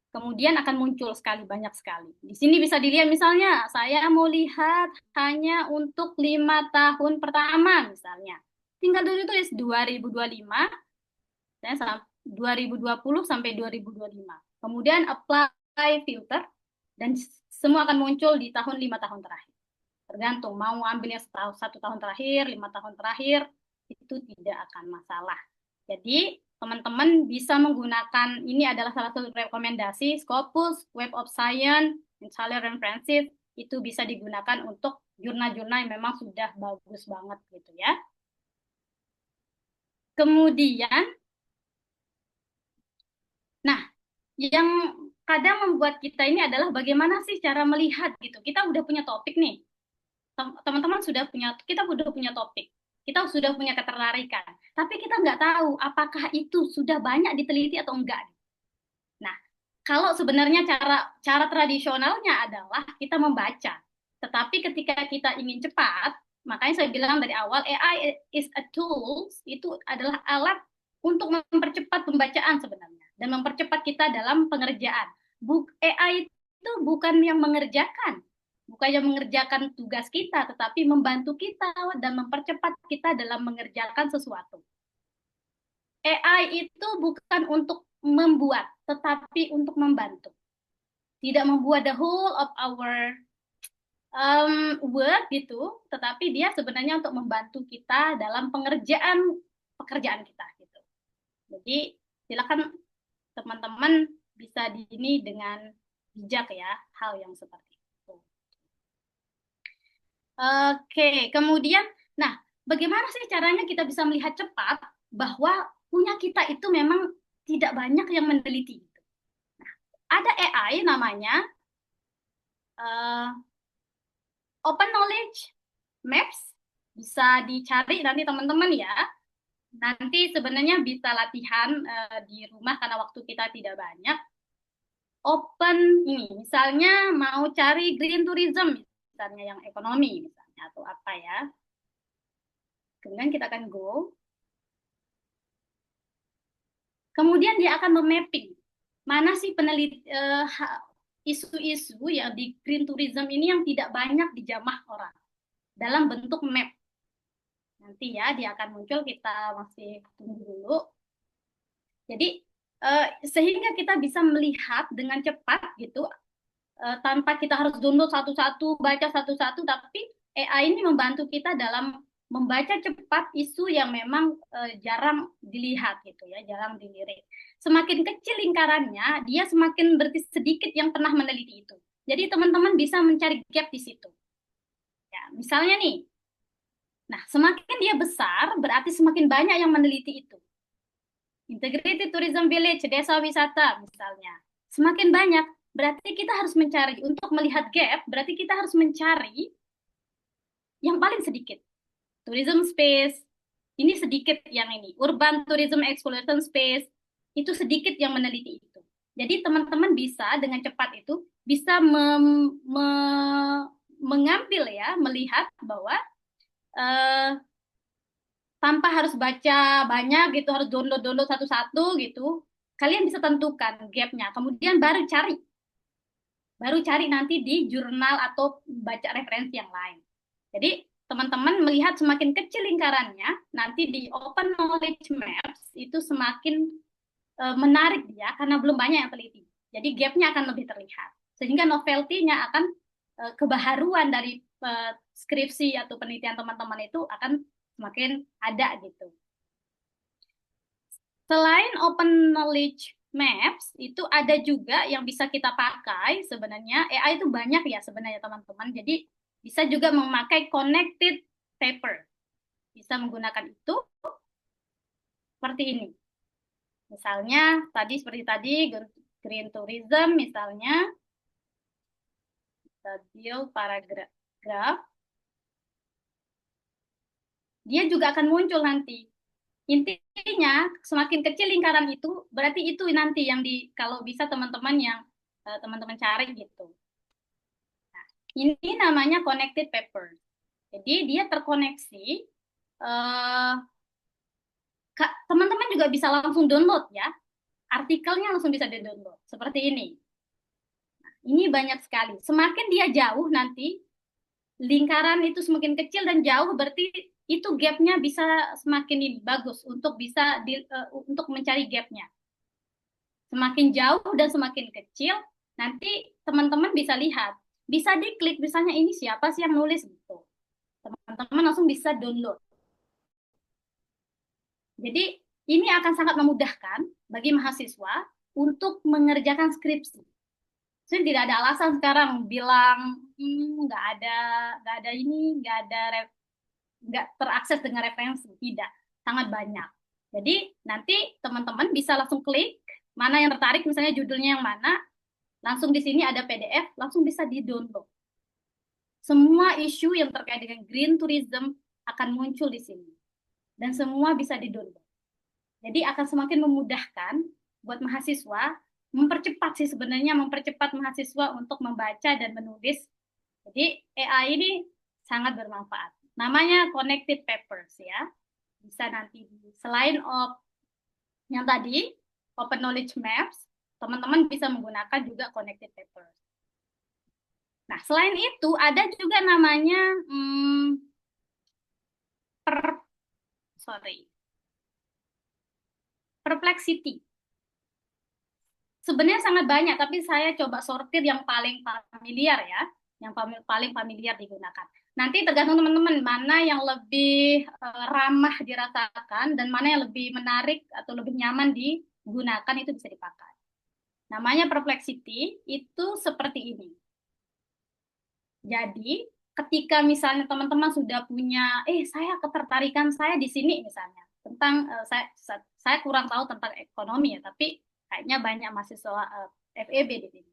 kemudian akan muncul banyak sekali. Di sini bisa dilihat misalnya, saya mau lihat hanya untuk 5 tahun pertama misalnya. Tinggal ditulis 2025, 2020 sampai 2025. Kemudian apply AI filter, dan semua akan muncul di 5 tahun terakhir. Tergantung, mau ambilnya 1 tahun terakhir, 5 tahun terakhir, itu tidak akan masalah. Jadi, teman-teman bisa menggunakan, ini adalah salah satu rekomendasi, Scopus, Web of Science, Scholar References, itu bisa digunakan untuk jurnal-jurnal yang memang sudah bagus banget gitu ya. Kemudian, nah, yang kadang membuat kita ini adalah bagaimana sih cara melihat gitu. Kita udah punya topik nih, teman-teman kita udah punya topik, kita sudah punya ketertarikan, tapi kita nggak tahu apakah itu sudah banyak diteliti atau enggak. Nah, kalau sebenarnya cara tradisionalnya adalah kita membaca, tetapi ketika kita ingin cepat, makanya saya bilang dari awal AI is a tools, itu adalah alat untuk mempercepat pembacaan sebenarnya dan mempercepat kita dalam pengerjaan. AI itu bukan yang mengerjakan tugas kita, tetapi membantu kita dan mempercepat kita dalam mengerjakan sesuatu. AI itu bukan untuk membuat, tetapi untuk membantu. Tidak membuat the whole of our work gitu, tetapi dia sebenarnya untuk membantu kita dalam pekerjaan kita gitu. Jadi silakan teman-teman bisa ini dengan bijak ya, hal yang seperti itu. Oke, kemudian, nah, bagaimana sih caranya kita bisa melihat cepat bahwa punya kita itu memang tidak banyak yang meneliti. Nah, ada AI namanya Open Knowledge Maps, bisa dicari nanti teman-teman ya. Nanti sebenarnya bisa latihan di rumah karena waktu kita tidak banyak. Open ini, misalnya mau cari green tourism, misalnya yang ekonomi, misalnya, atau apa ya. Kemudian kita akan go. Kemudian dia akan memapping. Mana sih isu-isu yang di green tourism ini yang tidak banyak dijamah orang dalam bentuk map. Nanti ya dia akan muncul, kita masih tunggu dulu. Jadi sehingga kita bisa melihat dengan cepat gitu, tanpa kita harus download satu-satu, baca satu-satu, tapi AI ini membantu kita dalam membaca cepat isu yang memang jarang dilihat gitu ya, jarang dilirik. Semakin kecil lingkarannya, dia semakin berarti sedikit yang pernah meneliti itu. Jadi teman-teman bisa mencari gap di situ. Ya, misalnya nih, nah semakin dia besar, berarti semakin banyak yang meneliti itu. Integrated Tourism Village, desa wisata misalnya, semakin banyak, berarti kita harus mencari, untuk melihat gap, berarti kita harus mencari yang paling sedikit. Tourism space, ini sedikit yang ini. Urban tourism exploration space, itu sedikit yang meneliti itu. Jadi teman-teman bisa dengan cepat itu, bisa mengambil ya, melihat bahwa tanpa harus baca banyak gitu, harus download satu-satu gitu, kalian bisa tentukan gapnya, kemudian baru cari nanti di jurnal atau baca referensi yang lain. Jadi teman-teman melihat semakin kecil lingkarannya, nanti di Open Knowledge Maps itu semakin menarik dia karena belum banyak yang teliti. Jadi gapnya akan lebih terlihat, sehingga novelty-nya akan kebaharuan dari skripsi atau penelitian teman-teman itu akan semakin ada gitu. Selain Open Knowledge Maps, itu ada juga yang bisa kita pakai sebenarnya. AI itu banyak ya sebenarnya teman-teman. Jadi bisa juga memakai connected paper. Bisa menggunakan itu seperti ini. Misalnya seperti tadi green tourism misalnya. Kita build paragraf. Dia juga akan muncul nanti. Intinya semakin kecil lingkaran itu, berarti itu nanti yang kalau bisa teman-teman cari gitu. Nah, ini namanya connected paper. Jadi dia terkoneksi. Teman-teman juga bisa langsung download ya. Artikelnya langsung bisa di-download. Seperti ini. Nah, ini banyak sekali. Semakin dia jauh nanti, lingkaran itu semakin kecil dan jauh, berarti itu gapnya bisa semakin bagus untuk untuk mencari gapnya. Semakin jauh dan semakin kecil, nanti teman-teman bisa lihat, bisa diklik misalnya ini siapa sih yang nulis gitu. Teman-teman langsung bisa download. Jadi ini akan sangat memudahkan bagi mahasiswa untuk mengerjakan skripsi. Jadi tidak ada alasan sekarang bilang nggak ada ini, nggak terakses dengan referensi. Tidak, sangat banyak. Jadi nanti teman-teman bisa langsung klik mana yang tertarik, misalnya judulnya yang mana, langsung di sini ada PDF, langsung bisa di-download. Semua isu yang terkait dengan green tourism akan muncul di sini. Dan semua bisa di-download. Jadi akan semakin memudahkan buat mahasiswa, mempercepat sih sebenarnya, mempercepat mahasiswa untuk membaca dan menulis. Jadi AI ini sangat bermanfaat. Namanya connected papers ya. Bisa nanti selain yang tadi open knowledge maps, teman-teman bisa menggunakan juga connected papers. Nah, selain itu ada juga namanya Perplexity. Sebenarnya sangat banyak, tapi saya coba sortir yang paling familiar ya, yang paling familiar digunakan. Nanti tergantung teman-teman mana yang lebih ramah dirasakan dan mana yang lebih menarik atau lebih nyaman digunakan, itu bisa dipakai. Namanya Perplexity, itu seperti ini. Jadi ketika misalnya teman-teman sudah punya, saya ketertarikan saya di sini misalnya, tentang saya kurang tahu tentang ekonomi ya, tapi kayaknya banyak mahasiswa FEB di sini.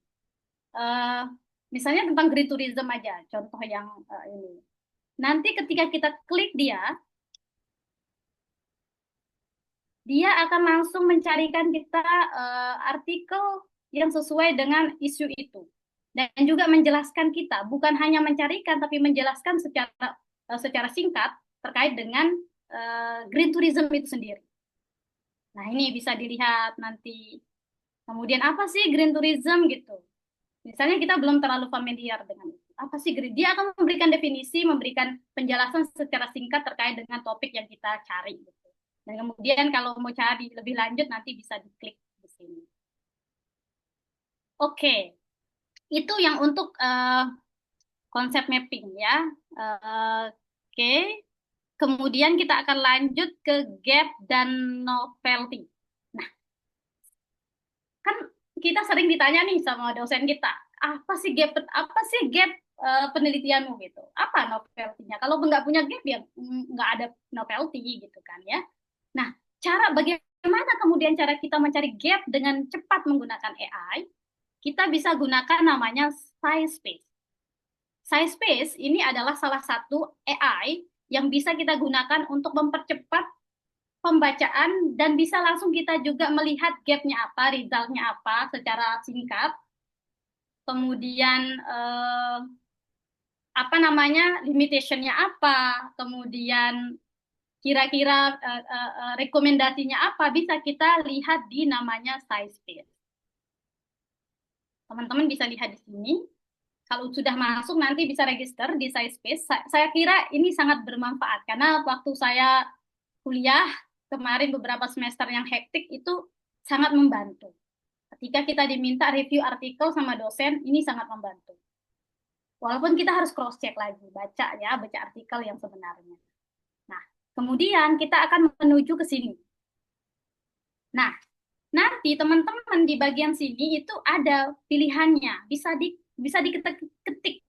Misalnya tentang green tourism aja, contoh yang ini. Nanti ketika kita klik dia akan langsung mencarikan kita artikel yang sesuai dengan isu itu. Dan juga menjelaskan kita, bukan hanya mencarikan, tapi menjelaskan secara singkat terkait dengan green tourism itu sendiri. Nah, ini bisa dilihat nanti. Kemudian apa sih green tourism gitu? Misalnya kita belum terlalu familiar dengan itu. Apa sih green? Dia akan memberikan definisi, memberikan penjelasan secara singkat terkait dengan topik yang kita cari. Gitu. Dan kemudian kalau mau cari lebih lanjut nanti bisa diklik di sini. Oke, itu yang untuk konsep mapping ya. Oke. Kemudian kita akan lanjut ke gap dan novelty. Nah, kan kita sering ditanya nih sama dosen kita, apa sih gap penelitianmu gitu? Apa novelty-nya? Kalau nggak punya gap ya nggak ada novelty gitu kan ya. Nah, bagaimana kemudian cara kita mencari gap dengan cepat menggunakan AI? Kita bisa gunakan namanya SciSpace. SciSpace ini adalah salah satu AI yang bisa kita gunakan untuk mempercepat pembacaan dan bisa langsung kita juga melihat gap-nya apa, result-nya apa secara singkat. Kemudian limitation-nya apa, kemudian kira-kira rekomendasinya apa, bisa kita lihat di namanya SciSpace. Teman-teman bisa lihat di sini. Kalau sudah masuk nanti bisa register di SciSpace. Saya kira ini sangat bermanfaat karena waktu saya kuliah kemarin beberapa semester yang hektik itu sangat membantu. Ketika kita diminta review artikel sama dosen, ini sangat membantu. Walaupun kita harus cross check lagi, baca artikel yang sebenarnya. Nah, kemudian kita akan menuju ke sini. Nah, nanti teman-teman di bagian sini itu ada pilihannya, bisa diketik.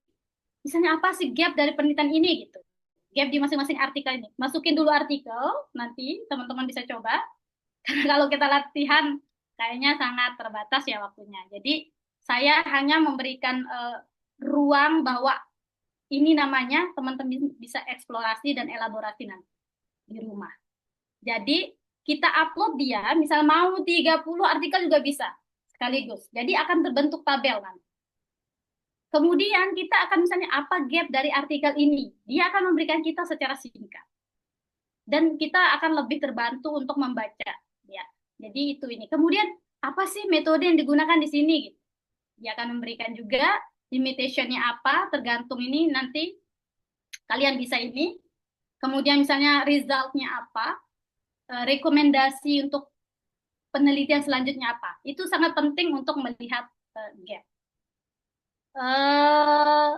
Misalnya apa sih gap dari penelitian ini gitu. Gap di masing-masing artikel ini. Masukin dulu artikel, nanti teman-teman bisa coba. Karena kalau kita latihan kayaknya sangat terbatas ya waktunya. Jadi saya hanya memberikan ruang bahwa ini namanya teman-teman bisa eksplorasi dan elaborasi nanti di rumah. Jadi kita upload dia, misal mau 30 artikel juga bisa sekaligus. Jadi akan terbentuk tabel nanti. Kemudian kita akan misalnya apa gap dari artikel ini. Dia akan memberikan kita secara singkat. Dan kita akan lebih terbantu untuk membaca. Ya. Jadi itu ini. Kemudian apa sih metode yang digunakan di sini? Dia akan memberikan juga limitation-nya apa, tergantung ini nanti kalian bisa ini. Kemudian misalnya result-nya apa, rekomendasi untuk penelitian selanjutnya apa. Itu sangat penting untuk melihat gap. Eh,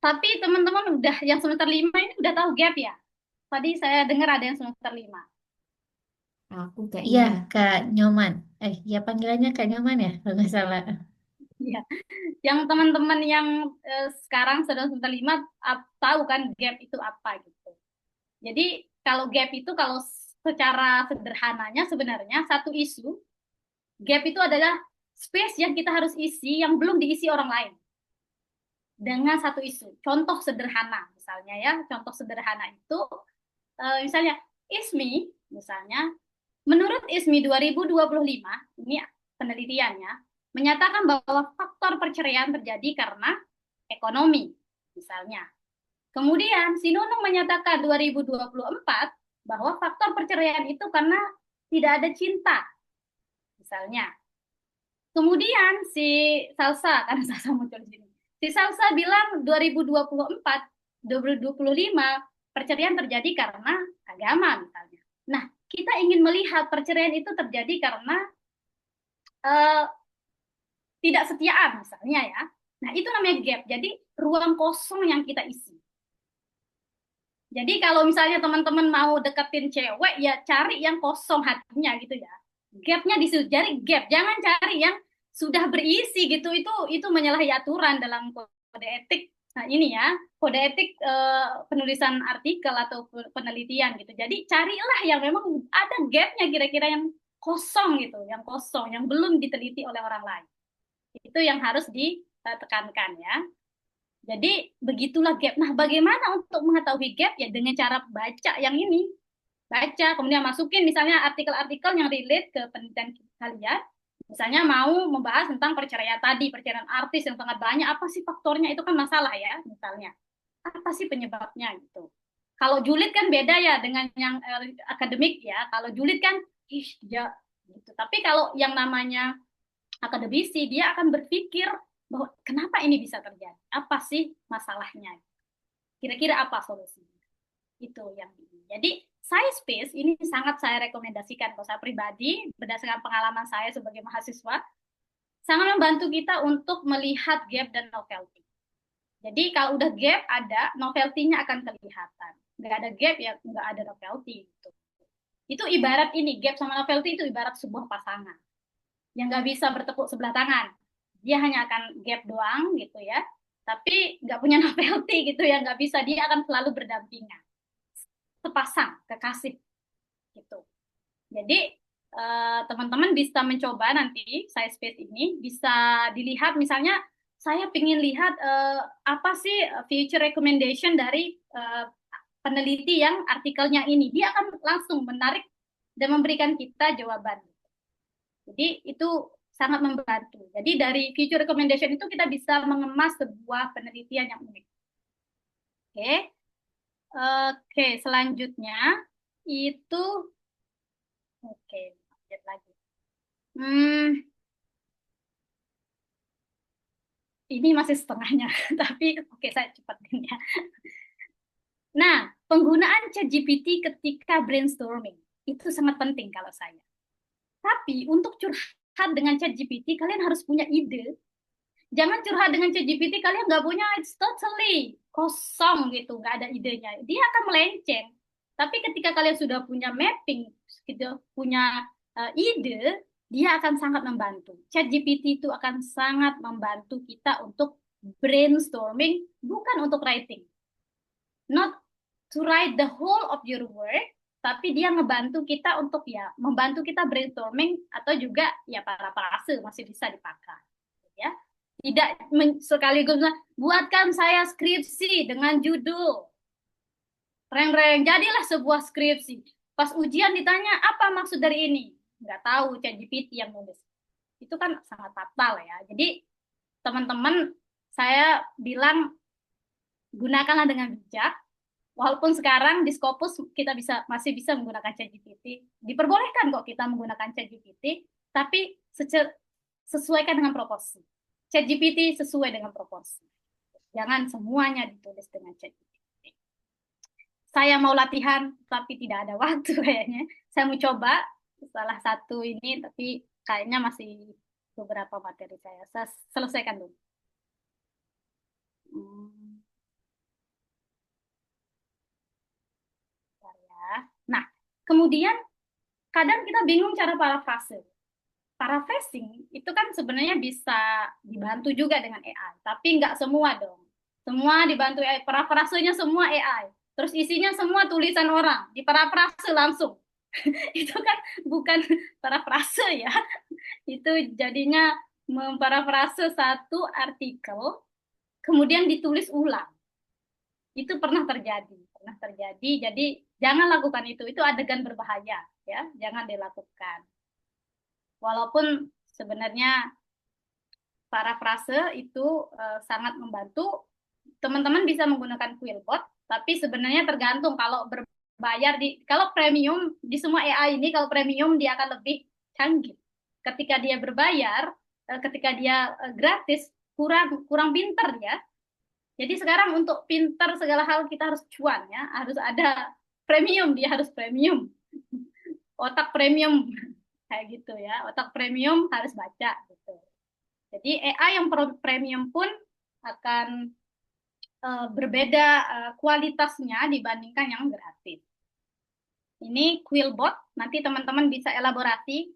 tapi teman-teman udah yang semester 5 ini udah tahu gap ya? Tadi saya dengar ada yang semester 5. Aku gak Iya, ingat. Kak Nyoman. Ya panggilannya Kak Nyoman ya, kalau nggak salah. Iya. Yang teman-teman yang sekarang sedang semester 5 tahu kan gap itu apa gitu. Jadi kalau gap itu kalau secara sederhananya sebenarnya satu isu, gap itu adalah space yang kita harus isi yang belum diisi orang lain dengan satu isu. Contoh sederhana misalnya ya, contoh sederhana itu misalnya ISMI misalnya, menurut ISMI 2025 ini penelitiannya menyatakan bahwa faktor perceraian terjadi karena ekonomi misalnya. Kemudian si Nunung menyatakan 2024 bahwa faktor perceraian itu karena tidak ada cinta misalnya. Kemudian si Salsa, karena Salsa muncul di sini. Si Salsa bilang 2024, 2025 perceraian terjadi karena agama misalnya. Nah, kita ingin melihat perceraian itu terjadi karena tidak setiaan misalnya ya. Nah, itu namanya gap. Jadi ruang kosong yang kita isi. Jadi kalau misalnya teman-teman mau deketin cewek, ya cari yang kosong hatinya gitu ya. Gapnya di situ, cari gap. Jangan cari yang sudah berisi gitu. Itu menyalahi aturan dalam kode etik. Nah ini ya, kode etik penulisan artikel atau penelitian gitu. Jadi carilah yang memang ada gapnya kira-kira yang kosong gitu, yang kosong, yang belum diteliti oleh orang lain. Itu yang harus ditekankan ya. Jadi begitulah gap. Nah, bagaimana untuk mengetahui gap? Ya dengan cara baca yang ini. Baca, kemudian masukin misalnya artikel-artikel yang relate ke penelitian kalian. Misalnya mau membahas tentang perceraian tadi, perceraian artis yang sangat banyak, apa sih faktornya? Itu kan masalah ya, misalnya. Apa sih penyebabnya gitu. Kalau julid kan beda ya dengan yang akademik ya. Kalau julid kan, ya gitu. Tapi kalau yang namanya akademisi, dia akan berpikir bahwa kenapa ini bisa terjadi? Apa sih masalahnya? Kira-kira apa solusinya? Itu yang ini. Jadi SciSpace ini sangat saya rekomendasikan kalau saya pribadi berdasarkan pengalaman saya sebagai mahasiswa, sangat membantu kita untuk melihat gap dan novelty. Jadi kalau udah gap ada, novelty-nya akan kelihatan. Nggak ada gap ya nggak ada novelty. Gitu. Itu ibarat ini, gap sama novelty itu ibarat sebuah pasangan yang nggak bisa bertepuk sebelah tangan. Dia hanya akan gap doang gitu ya, tapi nggak punya novelty gitu ya, nggak bisa, dia akan selalu berdampingan. Sepasang, kekasih gitu. Jadi teman-teman bisa mencoba nanti SciSpace ini, bisa dilihat misalnya saya ingin lihat apa sih future recommendation dari peneliti yang artikelnya ini. Dia akan langsung menarik dan memberikan kita jawaban. Jadi itu sangat membantu. Jadi dari future recommendation itu kita bisa mengemas sebuah penelitian yang unik. Oke, oke selanjutnya itu oke lihat lagi. Ini masih setengahnya, tapi oke saya cepatin ya. Nah, penggunaan ChatGPT ketika brainstorming itu sangat penting kalau saya. Tapi untuk curhat dengan ChatGPT, kalian harus punya ide. Jangan curhat dengan ChatGPT, kalian nggak punya, it's totally kosong gitu, nggak ada idenya. Dia akan melenceng. Tapi ketika kalian sudah punya mapping, gitu, punya ide, dia akan sangat membantu. ChatGPT itu akan sangat membantu kita untuk brainstorming, bukan untuk writing. Not to write the whole of your work, tapi dia ngebantu kita untuk ya membantu kita brainstorming atau juga ya parafrase masih bisa dipakai ya. Tidak sekaligus buatkan saya skripsi dengan judul reng-reng, jadilah sebuah skripsi. Pas ujian ditanya apa maksud dari ini, nggak tahu, ChatGPT yang nulis. Itu kan sangat fatal ya. Jadi teman-teman saya bilang gunakanlah dengan bijak. Walaupun sekarang di Scopus kita masih bisa menggunakan ChatGPT, diperbolehkan kok kita menggunakan ChatGPT, tapi sesuaikan dengan proporsi. ChatGPT sesuai dengan proporsi. Jangan semuanya ditulis dengan ChatGPT. Saya mau latihan, tapi tidak ada waktu kayaknya. Saya mau coba salah satu ini, tapi kayaknya masih beberapa materi saya selesaikan dulu. Hmm, bentar ya. Nah, kemudian kadang kita bingung cara parafrase. Paraphrasing itu kan sebenarnya bisa dibantu juga dengan AI, tapi nggak semua dong. Semua dibantu AI, parafrasenya semua AI. Terus isinya semua tulisan orang, diparafrase langsung. Itu kan bukan parafrase ya. Itu jadinya memparafrase satu artikel, kemudian ditulis ulang. Itu pernah terjadi. Jadi jangan lakukan itu adegan berbahaya ya, jangan dilakukan. Walaupun sebenarnya parafrase itu sangat membantu, teman-teman bisa menggunakan Quillbot, tapi sebenarnya tergantung kalau berbayar kalau premium di semua AI ini, kalau premium dia akan lebih canggih. Ketika dia berbayar, ketika dia gratis kurang pinter ya. Jadi sekarang untuk pinter segala hal kita harus cuan ya, harus ada premium, dia harus premium. Otak premium kayak gitu ya, otak premium harus baca gitu. Jadi AI yang premium pun akan berbeda kualitasnya dibandingkan yang gratis. Ini Quillbot, nanti teman-teman bisa elaborasi,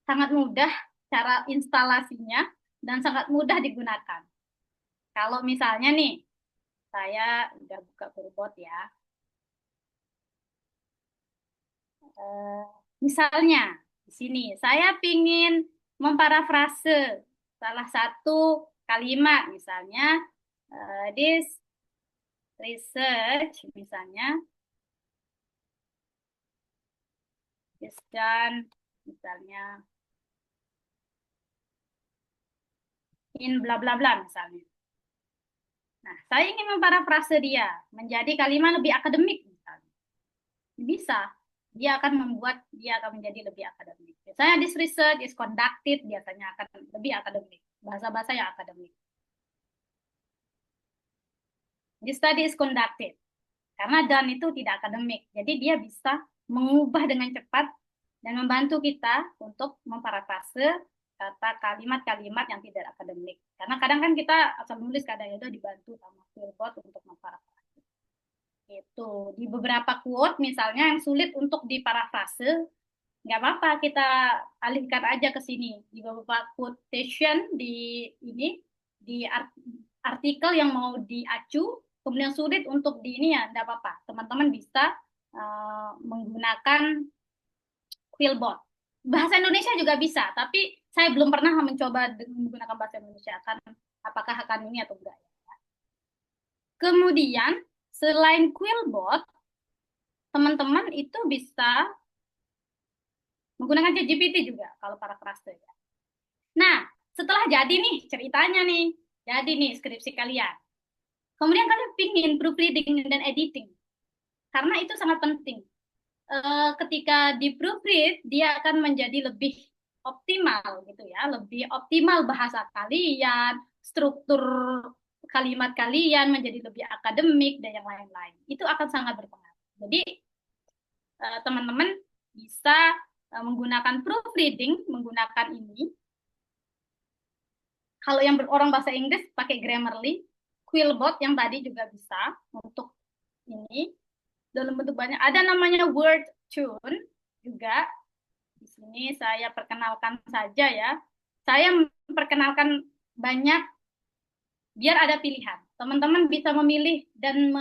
sangat mudah cara instalasinya dan sangat mudah digunakan. Kalau misalnya nih, saya udah buka Quillbot ya. Misalnya di sini saya ingin memparafrase salah satu kalimat, misalnya this research misalnya is done misalnya in bla bla bla misalnya. Nah, saya ingin memparafrase dia menjadi kalimat lebih akademik misalnya. Bisa. Dia akan menjadi lebih akademik. Biasanya this research is conducted, biasanya akan lebih akademik. Bahasa-bahasa yang akademik. This study is conducted. Karena done itu tidak akademik. Jadi dia bisa mengubah dengan cepat dan membantu kita untuk memparafrase kata kalimat-kalimat yang tidak akademik. Karena kadang kan kita asal nulis, kadang itu dibantu sama Quillbot untuk memparafrase. Itu di beberapa quote misalnya yang sulit untuk diparafrase, nggak apa-apa, kita alihkan aja ke sini. Di beberapa quotation di artikel yang mau diacu, kemudian sulit untuk di ini ya, nggak apa-apa. Teman-teman bisa menggunakan Quillbot. Bahasa Indonesia juga bisa, tapi saya belum pernah mencoba menggunakan bahasa Indonesia. Apakah akan ini atau enggak ya. Kemudian selain Quillbot, teman-teman itu bisa menggunakan ChatGPT juga kalau parafrase ya. Nah, setelah jadi nih ceritanya nih, jadi nih skripsi kalian. Kemudian kalian pingin proofreading dan editing. Karena itu sangat penting. Ketika di proofread, dia akan menjadi lebih optimal gitu ya, lebih optimal bahasa kalian, struktur kalimat kalian menjadi lebih akademik dan yang lain-lain. Itu akan sangat berpengaruh. Jadi teman-teman bisa menggunakan proofreading, menggunakan ini. Kalau yang orang bahasa Inggris pakai Grammarly, Quillbot yang tadi juga bisa untuk ini dalam bentuk banyak. Ada namanya WordTune juga. Di sini saya perkenalkan saja ya. Saya memperkenalkan banyak biar ada pilihan. Teman-teman bisa memilih dan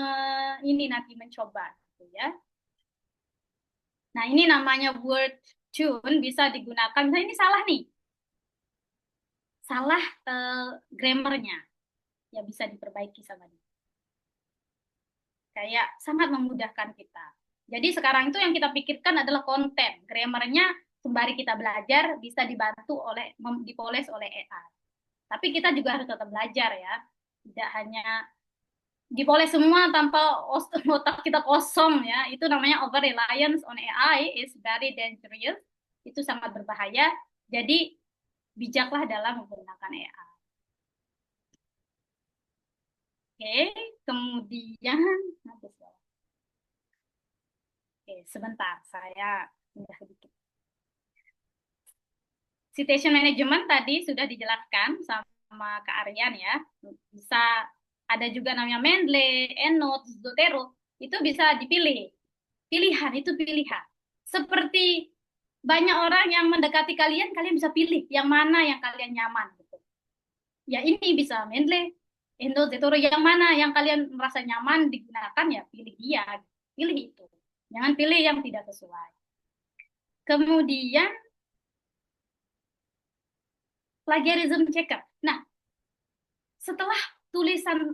ini nanti mencoba gitu ya. Nah, ini namanya WordTune, bisa digunakan. Misalnya ini salah nih. Salah grammarnya. Ya bisa diperbaiki sama dia. Kayak sangat memudahkan kita. Jadi sekarang itu yang kita pikirkan adalah konten. Grammarnya sembari kita belajar bisa dipoles oleh AI. Tapi kita juga harus tetap belajar ya. Tidak hanya dipoles semua tanpa otak kita kosong ya. Itu namanya over reliance on AI is very dangerous. Itu sangat berbahaya. Jadi bijaklah dalam menggunakan AI. Oke, kemudian sebentar, saya pindah sedikit. Citation management tadi sudah dijelaskan sama Kak Aryan ya. Bisa ada juga namanya Mendeley, EndNote, Zotero, itu bisa dipilih. Pilihan itu pilihan. Seperti banyak orang yang mendekati kalian, kalian bisa pilih yang mana yang kalian nyaman gitu. Ya ini bisa Mendeley, EndNote, Zotero, yang mana yang kalian merasa nyaman digunakan ya pilih dia, pilih itu. Jangan pilih yang tidak sesuai. Kemudian plagiarism checker. Nah, setelah tulisan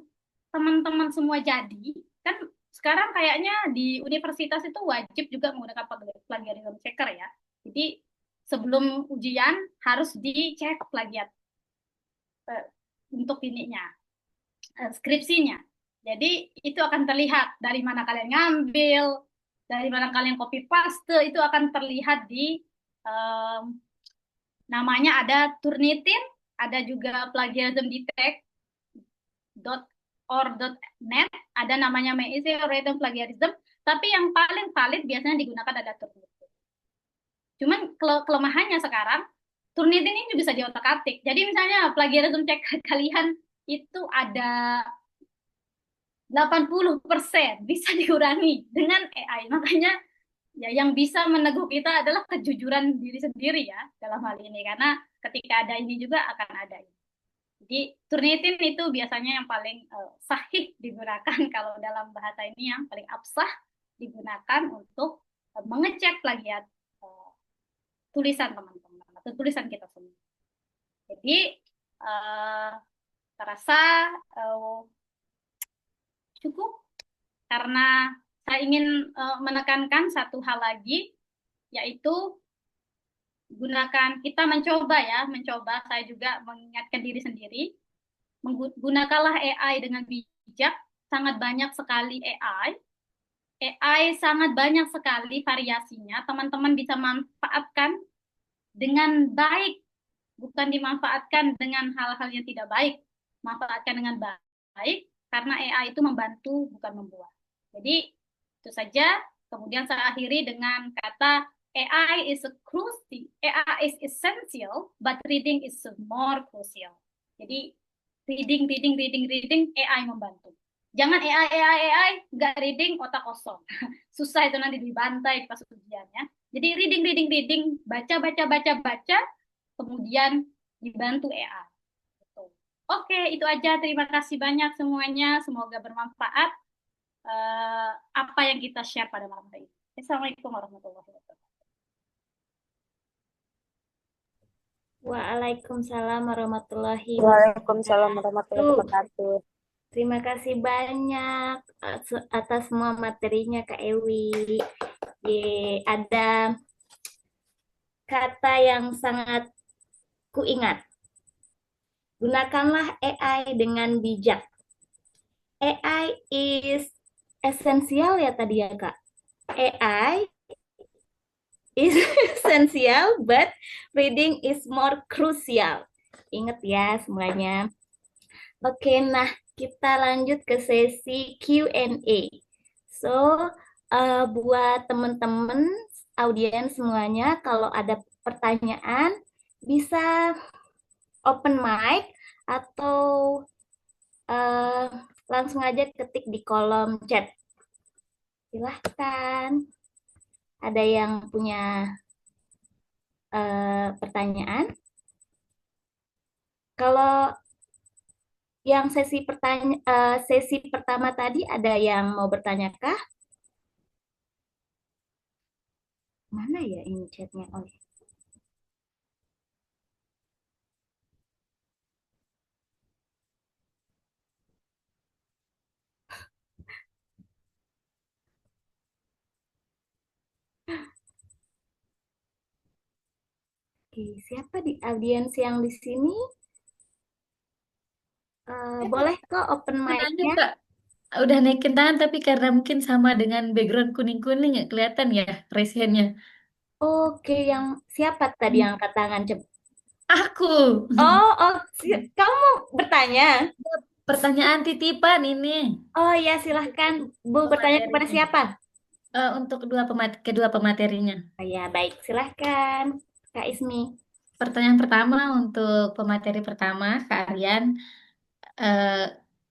teman-teman semua jadi, kan sekarang kayaknya di universitas itu wajib juga menggunakan plagiarism checker ya. Jadi sebelum ujian harus dicek plagiat untuk ininya, skripsinya. Jadi itu akan terlihat dari mana kalian ngambil, dari mana kalian copy paste, itu akan terlihat di namanya ada Turnitin, ada juga plagiarismdetect.or.net, ada namanya Meisei Random Plagiarism, tapi yang paling valid biasanya digunakan ada Turnitin. Cuman kelemahannya sekarang, Turnitin ini bisa diotak-atik. Jadi misalnya plagiarism check kalian itu ada 80% bisa dikurangi dengan AI. Makanya ya yang bisa meneguh kita adalah kejujuran diri sendiri ya dalam hal ini, karena ketika ada ini juga akan ada ini. Jadi Turnitin itu biasanya yang paling sahih digunakan kalau dalam bahasa ini, yang paling absah digunakan untuk mengecek plagiat tulisan teman-teman atau tulisan kita semua. Jadi terasa cukup, karena saya ingin menekankan satu hal lagi, yaitu kita mencoba, saya juga mengingatkan diri sendiri, gunakanlah AI dengan bijak. Sangat banyak sekali AI sangat banyak sekali variasinya, teman-teman bisa manfaatkan dengan baik, bukan dimanfaatkan dengan hal-hal yang tidak baik, manfaatkan dengan baik, karena AI itu membantu bukan membuat. Jadi itu saja. Kemudian saya akhiri dengan kata AI is essential, but reading is more crucial. Jadi reading, AI membantu. Jangan AI, nggak reading, otak kosong. Susah itu nanti dibantai pas ujiannya. Jadi reading, baca, kemudian dibantu AI. Oke, itu aja. Terima kasih banyak semuanya. Semoga bermanfaat apa yang kita share pada malam hari ini. Assalamualaikum warahmatullahi wabarakatuh. Waalaikumsalam warahmatullahi Waalaikumsalam warahmatullahi wabarakatuh. Terima kasih banyak atas semua materinya Kak Ewi. Ada kata yang sangat kuingat. Gunakanlah AI dengan bijak. AI is esensial ya tadi ya Kak. AI is essential, but reading is more crucial. Ingat ya semuanya. Oke, nah kita lanjut ke sesi Q&A. So, buat teman-teman audiens semuanya, kalau ada pertanyaan bisa open mic atau langsung aja ketik di kolom chat. Silahkan. Ada yang punya pertanyaan? Kalau yang sesi pertama tadi ada yang mau bertanya kah? Mana ya ini chatnya? Oh, ya. Oke, siapa di audiens yang di sini? Boleh kok open mic-nya. Kak, udah naikin tangan tapi karena mungkin sama dengan background kuning-kuning nggak kelihatan ya raise hand-nya. Oke, yang siapa tadi yang angkat tangan? Aku. Kamu mau bertanya? Pertanyaan titipan ini. Oh ya, silahkan Bu bertanya kepada siapa? Untuk kedua pematerinya. Oh ya, baik, silahkan Kak Ismi. Pertanyaan pertama untuk pemateri pertama, Kak Aryan.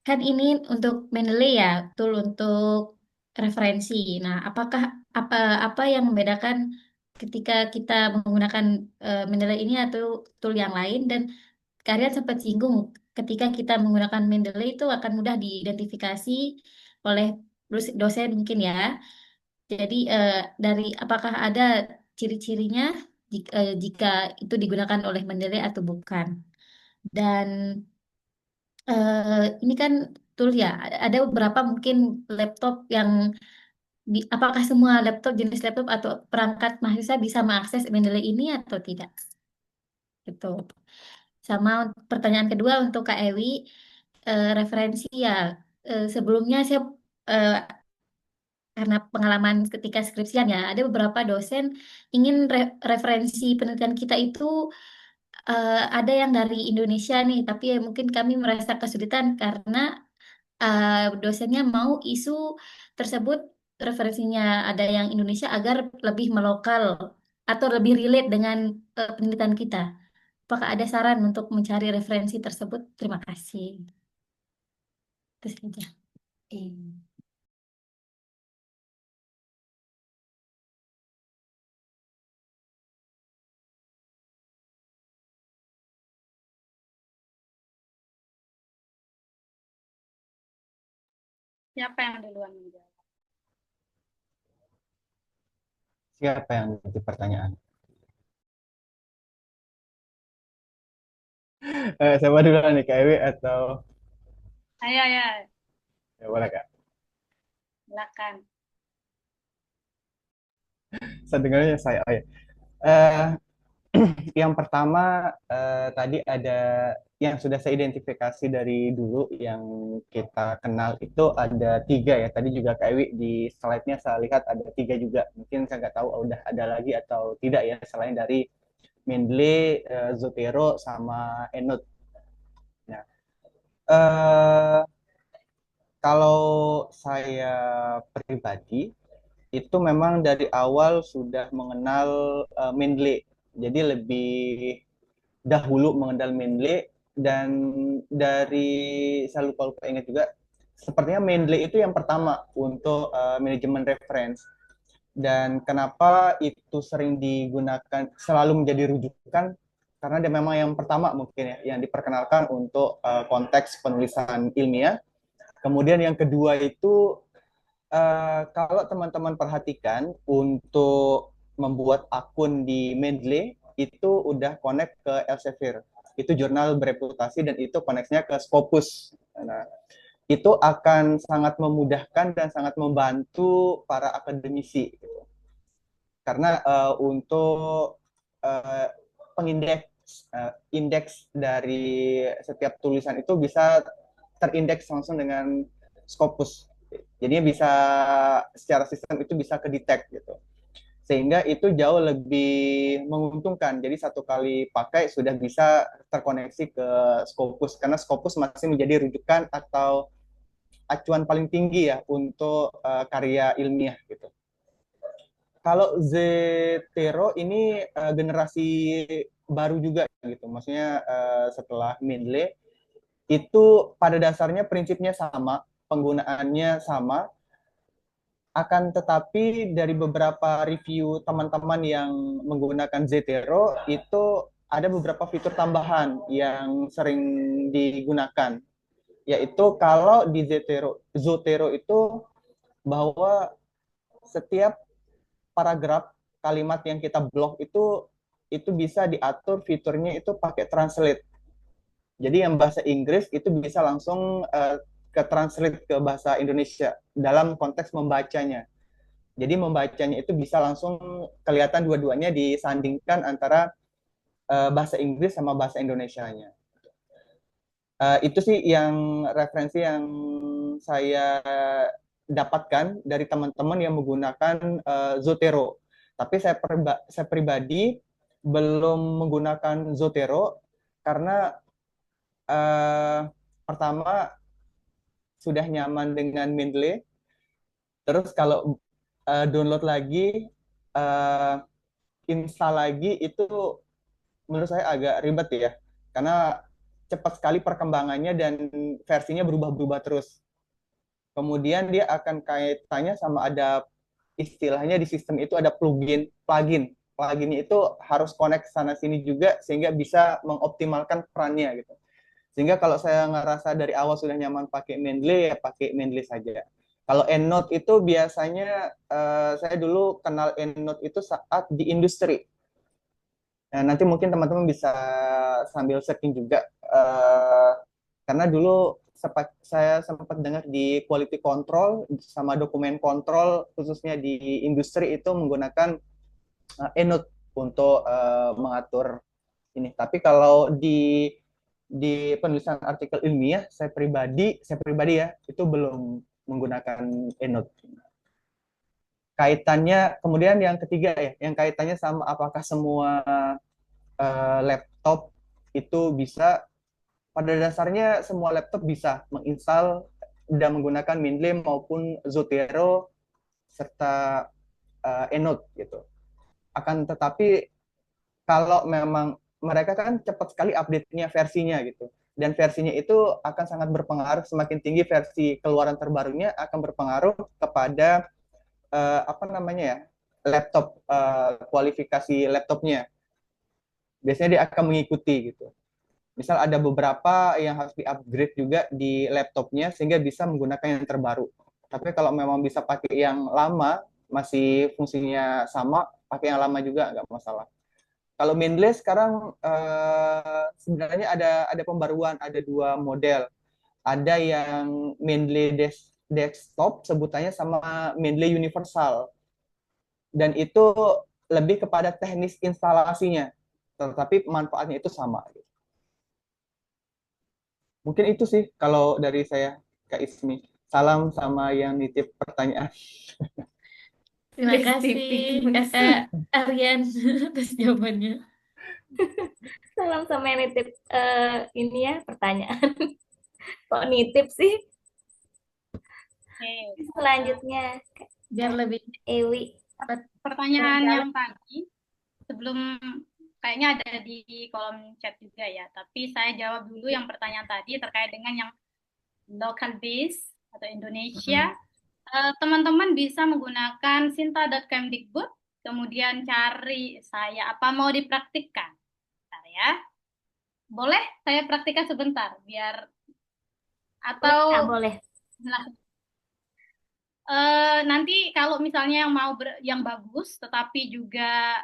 Kan ini untuk Mendeley ya, tool untuk referensi. Nah, apakah apa apa yang membedakan ketika kita menggunakan Mendeley ini atau tool yang lain? Dan kalian sempat singgung ketika kita menggunakan Mendeley itu akan mudah diidentifikasi oleh dosen mungkin ya. Jadi dari apakah ada ciri-cirinya jika itu digunakan oleh Mendeley atau bukan? Dan ini kan tool ya, ada beberapa mungkin laptop yang apakah semua laptop jenis laptop atau perangkat mahasiswa bisa mengakses Mendeley ini atau tidak? Gitu. Sama pertanyaan kedua untuk Kak Ewi, referensi ya. Sebelumnya saya eh, karena pengalaman ketika skripsian ya, ada beberapa dosen ingin referensi penelitian kita itu ada yang dari Indonesia nih, tapi ya mungkin kami merasa kesulitan karena dosennya mau isu tersebut referensinya ada yang Indonesia agar lebih melokal atau lebih relate dengan penelitian kita. Apakah ada saran untuk mencari referensi tersebut? Terima kasih. Itu saja. Siapa yang duluan menjawab? Siapa yang nanti pertanyaan? Siapa duluan nih, Kak Ewi atau Ayo, ayo, ya boleh Kak? silakan. Saya dengarnya saya. Oh, ya. Eh, yang pertama tadi ada yang sudah saya identifikasi dari dulu yang kita kenal itu ada tiga ya. Tadi juga Kak Ewi di slide-nya saya lihat ada tiga juga. Mungkin saya nggak tahu udah ada lagi atau tidak ya selain dari Mendeley, Zotero, sama Enut. Nah, eh, kalau saya pribadi itu memang dari awal sudah mengenal Mendeley. Jadi lebih dahulu mengenal Mendeley dan dari saya lupa ingat juga sepertinya Mendeley itu yang pertama untuk manajemen reference dan kenapa itu sering digunakan selalu menjadi rujukan karena dia memang yang pertama mungkin ya yang diperkenalkan untuk konteks penulisan ilmiah. Kemudian yang kedua itu kalau teman-teman perhatikan untuk membuat akun di Mendeley itu udah connect ke Elsevier. Itu jurnal bereputasi dan itu koneksinya ke Scopus. Nah, itu akan sangat memudahkan dan sangat membantu para akademisi. Karena untuk uh, pengindeks indeks dari setiap tulisan itu bisa terindeks langsung dengan Scopus. Jadinya bisa secara sistem itu bisa kedetek gitu. Sehingga itu jauh lebih menguntungkan. Jadi satu kali pakai sudah bisa terkoneksi ke Scopus karena Scopus masih menjadi rujukan atau acuan paling tinggi ya untuk karya ilmiah gitu. Kalau Zotero ini generasi baru juga gitu. Maksudnya setelah Mendeley itu pada dasarnya prinsipnya sama, penggunaannya sama, akan tetapi dari beberapa review teman-teman yang menggunakan Zotero itu ada beberapa fitur tambahan yang sering digunakan, yaitu kalau di Zotero itu bahwa setiap paragraf kalimat yang kita blok itu bisa diatur fiturnya itu pakai translate. Jadi yang bahasa Inggris itu bisa langsung ke translate ke bahasa Indonesia dalam konteks membacanya. Jadi membacanya itu bisa langsung kelihatan dua-duanya disandingkan antara bahasa Inggris sama bahasa Indonesianya. Itu sih yang referensi yang saya dapatkan dari teman-teman yang menggunakan Zotero. Tapi saya pribadi belum menggunakan Zotero karena pertama sudah nyaman dengan Mendeley. Terus kalau download lagi, install lagi itu menurut saya agak ribet ya. Karena cepat sekali perkembangannya dan versinya berubah-berubah terus. Kemudian dia akan kaitannya sama ada istilahnya di sistem itu ada plugin. Pluginnya itu harus connect sana sini juga sehingga bisa mengoptimalkan perannya gitu. Sehingga kalau saya ngerasa dari awal sudah nyaman pakai Mendeley, ya pakai Mendeley saja. Kalau EndNote itu biasanya saya dulu kenal EndNote itu saat di industri. Nah, nanti mungkin teman-teman bisa sambil searching juga. Karena dulu saya sempat dengar di quality control sama dokumen kontrol khususnya di industri itu menggunakan EndNote untuk mengatur ini. Tapi kalau di penulisan artikel ilmiah saya pribadi ya itu belum menggunakan EndNote. Kaitannya kemudian yang ketiga ya, yang kaitannya sama apakah semua laptop itu bisa, pada dasarnya semua laptop bisa menginstal dan menggunakan Mendeley maupun Zotero serta EndNote gitu. Akan tetapi kalau memang mereka kan cepat sekali update-nya versinya gitu. Dan versinya itu akan sangat berpengaruh, semakin tinggi versi keluaran terbarunya akan berpengaruh kepada apa namanya ya, laptop, kualifikasi laptopnya. Biasanya dia akan mengikuti gitu. Misal ada beberapa yang harus di-upgrade juga di laptopnya sehingga bisa menggunakan yang terbaru. Tapi kalau memang bisa pakai yang lama, masih fungsinya sama, pakai yang lama juga nggak masalah. Kalau Mendeley sekarang sebenarnya ada pembaruan, ada 2 model. Ada yang Mendeley desktop sebutannya sama Mendeley universal. Dan itu lebih kepada teknis instalasinya, tetapi manfaatnya itu sama. Mungkin itu sih kalau dari saya, Kak Ismi. Salam sama yang nitip pertanyaan. Terima Yes, kasih Pipi. Kakak Aryan atas jawabannya. Salam sama yang nitip ini ya pertanyaan. Kok nitip sih? Oke. Selanjutnya Biar lebih Ewi. Pertanyaan yang tadi sebelum kayaknya ada di kolom chat juga ya, tapi saya jawab dulu yang pertanyaan tadi terkait dengan yang local base atau Indonesia. Teman-teman bisa menggunakan sinta.kemdikbud, kemudian cari saya apa mau dipraktikkan. Bentar ya. Boleh saya praktikkan sebentar biar atau Boleh. nanti kalau misalnya yang mau yang bagus tetapi juga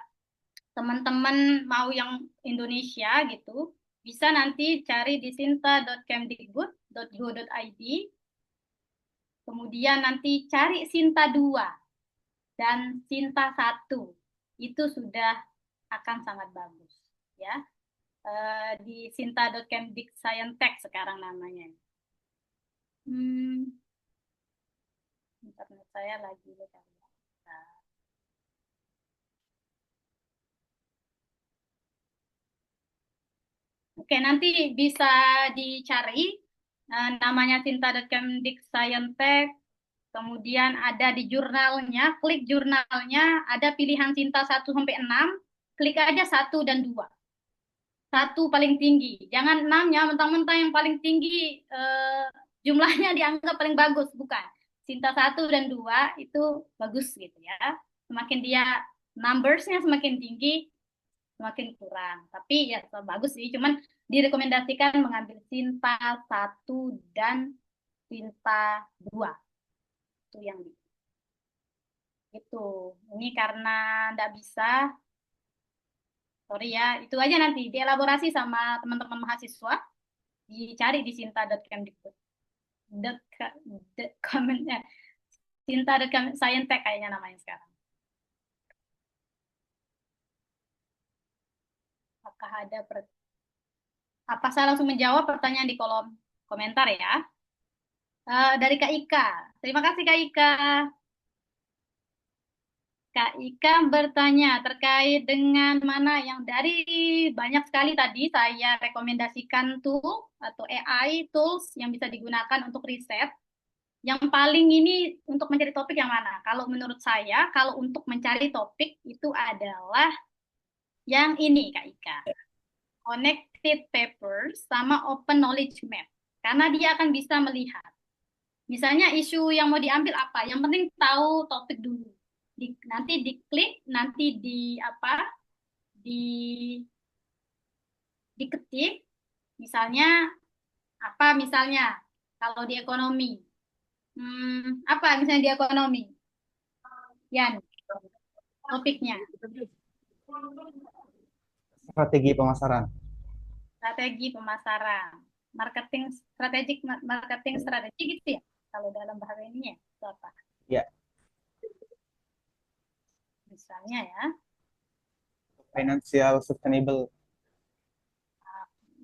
teman-teman mau yang Indonesia gitu, bisa nanti cari di sinta.kemdikbud.go.id, kemudian nanti cari Sinta 2 dan Sinta 1, itu sudah akan sangat bagus ya. Di sinta.kemdikscientech sekarang namanya. Internet saya lagi bentar. Oke, nanti bisa dicari namanya sinta.kemdikscientech, kemudian ada di jurnalnya, klik jurnalnya, ada pilihan Sinta 1 sampai 6, klik aja 1 dan 2. 1 paling tinggi, jangan 6-nya mentang-mentang yang paling tinggi jumlahnya dianggap paling bagus, bukan. Sinta 1 dan 2 itu bagus gitu ya. Semakin dia numbers-nya semakin tinggi, semakin kurang. Tapi ya bagus sih, cuman direkomendasikan mengambil Sinta 1 dan Sinta 2. Itu yang itu. Ini karena nggak bisa, sorry ya, itu aja nanti dielaborasi sama teman-teman mahasiswa, dicari di sinta.kemdikbud. Sinta.scientech kayaknya namanya sekarang. Apakah ada apa saya langsung menjawab pertanyaan di kolom komentar ya? Dari Kak Ika. Terima kasih Kak Ika. Kak Ika bertanya terkait dengan mana yang dari banyak sekali tadi saya rekomendasikan tool atau AI tools yang bisa digunakan untuk riset. Yang paling ini untuk mencari topik yang mana? Kalau menurut saya, kalau untuk mencari topik itu adalah yang ini Kak Ika. connected papers sama open knowledge map. Karena dia akan bisa melihat. Misalnya isu yang mau diambil apa? Yang penting tahu topik dulu. Nanti diklik, nanti diketik. Misalnya apa? Misalnya kalau di ekonomi, apa? Misalnya di ekonomi, Yan, topiknya Strategi pemasaran. strategi pemasaran, marketing strategi gitu ya. Kalau dalam bahasa ininya itu apa? Ya, Misalnya ya, financial sustainable.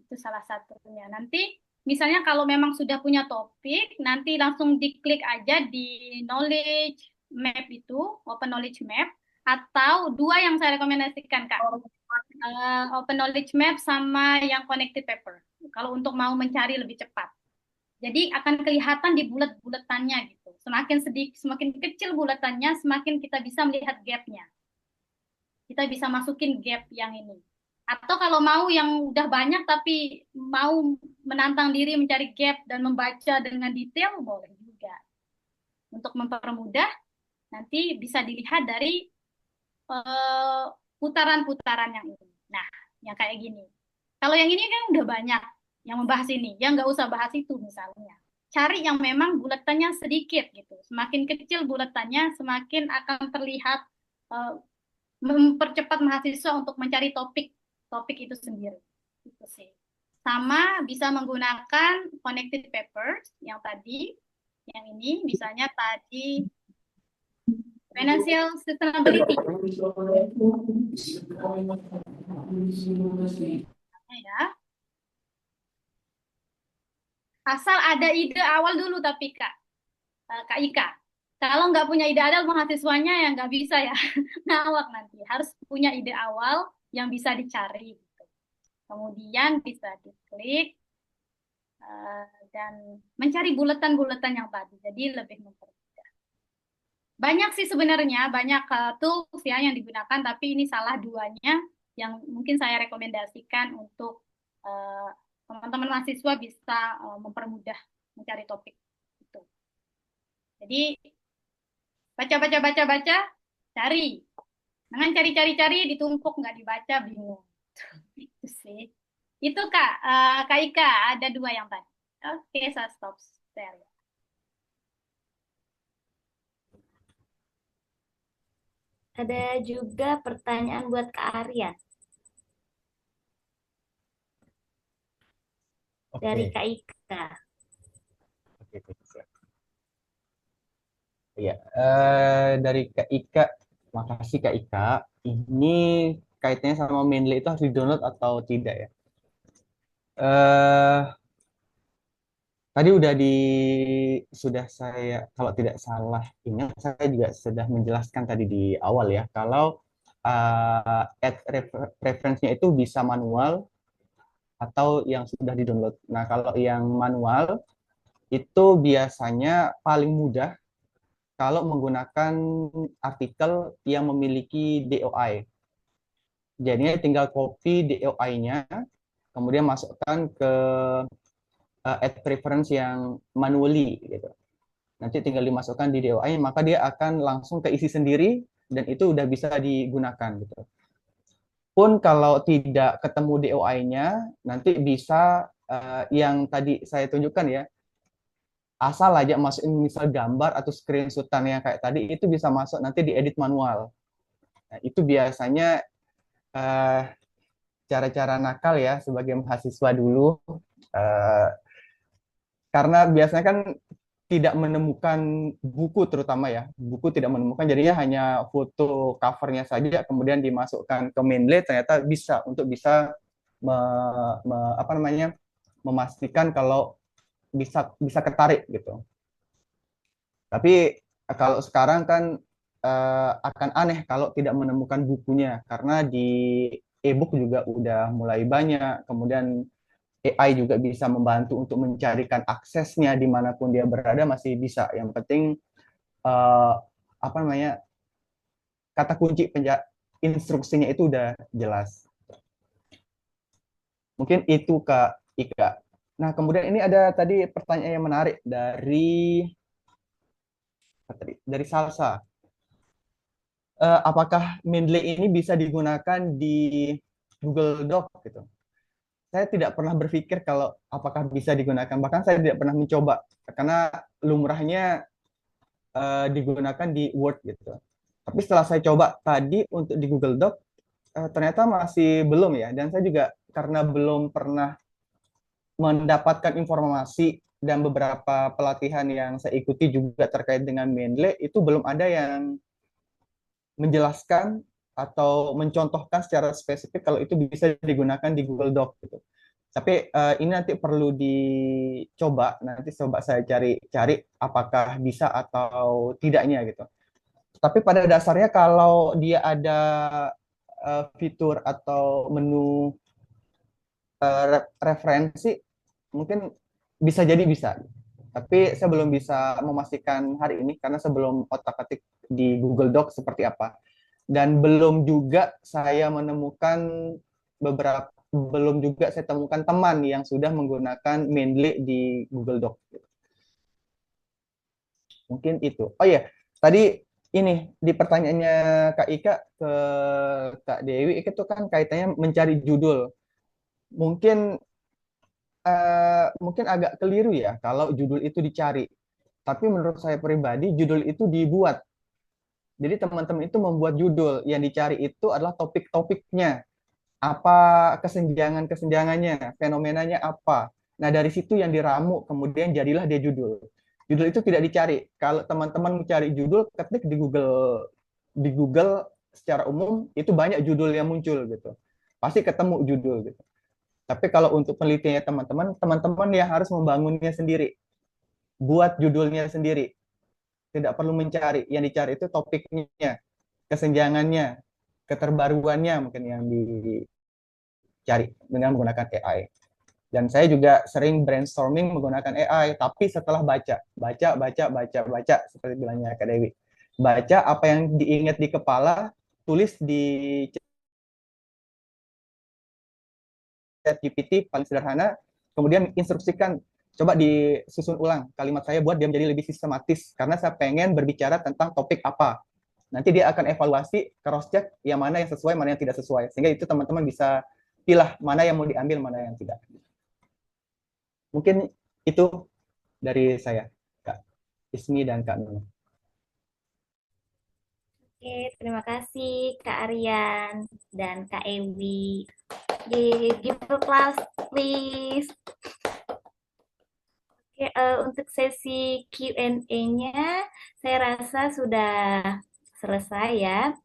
itu salah satunya. Nanti misalnya kalau memang sudah punya topik, nanti langsung diklik aja di knowledge map itu, open knowledge map, atau dua yang saya rekomendasikan, Kak. Open knowledge map sama yang connected paper. Kalau untuk mau mencari lebih cepat. Jadi akan kelihatan di bulat-bulatannya gitu. Semakin kecil bulatannya, semakin kita bisa melihat gap-nya. Kita bisa masukin gap yang ini. Atau kalau mau yang udah banyak tapi mau menantang diri mencari gap dan membaca dengan detail, boleh juga. Untuk mempermudah, nanti bisa dilihat dari putaran-putaran yang ini. Nah, yang kayak gini. Kalau yang ini kan udah banyak yang membahas ini, yang nggak usah bahas itu misalnya. Cari yang memang bulatannya sedikit gitu. Semakin kecil bulatannya, semakin akan terlihat mempercepat mahasiswa untuk mencari topik itu sendiri. Itu sih. Sama bisa menggunakan connected papers yang tadi, yang ini misalnya tadi financial sustainability. Ya. Asal ada ide awal dulu tapi Kak Ika. Kalau nggak punya ide awal mahasiswanya yang nggak bisa ya ngawak nanti. Harus punya ide awal yang bisa dicari. Gitu. Kemudian bisa diklik dan mencari buletan-buletan yang tadi. Jadi lebih mempermudah. Banyak sih sebenarnya, banyak tools ya yang digunakan, tapi ini salah duanya yang mungkin saya rekomendasikan untuk teman-teman mahasiswa bisa mempermudah mencari topik itu. Jadi baca, cari. Dengan cari-cari ditumpuk nggak dibaca bingung. Itu sih. Itu Kak Ika ada dua yang tadi. Oke, saya stop share. Ada juga pertanyaan buat Kak Arya dari Kak Ika. Oke, siap. Ya, dari Kak Ika, makasih Kak Ika. Ini kaitannya sama Mendeley itu harus di-download atau tidak ya? Tadi sudah saya, kalau tidak salah ingat, saya juga sudah menjelaskan tadi di awal ya, kalau add reference-nya itu bisa manual atau yang sudah di-download. Nah, kalau yang manual itu biasanya paling mudah kalau menggunakan artikel yang memiliki DOI. Jadinya tinggal copy DOI-nya, kemudian masukkan ke add preference yang manually gitu. Nanti tinggal dimasukkan di DOI, maka dia akan langsung keisi sendiri dan itu udah bisa digunakan gitu. Pun kalau tidak ketemu DOI-nya, nanti bisa yang tadi saya tunjukkan ya, asal aja masukin misal gambar atau screenshotan yang kayak tadi, itu bisa masuk nanti diedit manual. Nah, itu biasanya cara-cara nakal ya sebagai mahasiswa dulu, karena biasanya kan tidak menemukan buku, terutama ya buku tidak menemukan, jadinya hanya foto covernya saja kemudian dimasukkan ke Mendeley, ternyata bisa memastikan kalau bisa ketarik gitu. Tapi kalau sekarang kan akan aneh kalau tidak menemukan bukunya, karena di e-book juga udah mulai banyak, kemudian AI juga bisa membantu untuk mencarikan aksesnya dimanapun dia berada, masih bisa. Yang penting kata kunci instruksinya itu udah jelas. Mungkin itu Kak Ika. Nah, kemudian ini ada tadi pertanyaan yang menarik dari Salsa. Apakah Mendeley ini bisa digunakan di Google Doc gitu? Saya tidak pernah berpikir kalau apakah bisa digunakan. Bahkan saya tidak pernah mencoba karena lumrahnya digunakan di Word gitu. Tapi setelah saya coba tadi untuk di Google Doc, ternyata masih belum ya. Dan saya juga karena belum pernah mendapatkan informasi dan beberapa pelatihan yang saya ikuti juga terkait dengan Mendeley, itu belum ada yang menjelaskan atau mencontohkan secara spesifik kalau itu bisa digunakan di Google Doc gitu. Tapi ini nanti perlu dicoba, nanti coba saya cari apakah bisa atau tidaknya gitu. Tapi pada dasarnya kalau dia ada fitur atau menu referensi, mungkin bisa jadi bisa. Tapi saya belum bisa memastikan hari ini karena sebelum otak-atik di Google Doc seperti apa. Dan belum juga saya temukan teman yang sudah menggunakan Mendeley di Google Doc. Mungkin itu. Oh iya, tadi ini di pertanyaannya Kak Ika ke Kak Dewi itu kan kaitannya mencari judul. Mungkin mungkin agak keliru ya kalau judul itu dicari. Tapi menurut saya pribadi judul itu dibuat. Jadi teman-teman itu membuat judul, yang dicari itu adalah topik-topiknya. Apa kesenjangan-kesenjangannya, fenomenanya apa. Nah, dari situ yang diramu, kemudian jadilah dia judul. Judul itu tidak dicari. Kalau teman-teman mencari judul, ketik di Google secara umum itu banyak judul yang muncul gitu. Pasti ketemu judul gitu. Tapi kalau untuk penelitiannya teman-teman yang harus membangunnya sendiri. Buat judulnya sendiri. Tidak perlu mencari. Yang dicari itu topiknya, kesenjangannya, keterbaruannya mungkin yang dicari dengan menggunakan AI. Dan saya juga sering brainstorming menggunakan AI, tapi setelah baca, seperti bilangnya Kak Dewi. Baca apa yang diingat di kepala, tulis di chat GPT paling sederhana, kemudian instruksikan, coba disusun ulang kalimat saya buat dia menjadi lebih sistematis, karena saya pengen berbicara tentang topik apa. Nanti dia akan evaluasi, cross-check yang mana yang sesuai, mana yang tidak sesuai. Sehingga itu teman-teman bisa pilih mana yang mau diambil, mana yang tidak. Mungkin itu dari saya, Kak Ismi dan Kak Nunu. Oke, terima kasih Kak Aryan dan Kak Ewi. Give applause, please. Oke, untuk sesi Q&A-nya saya rasa sudah selesai ya.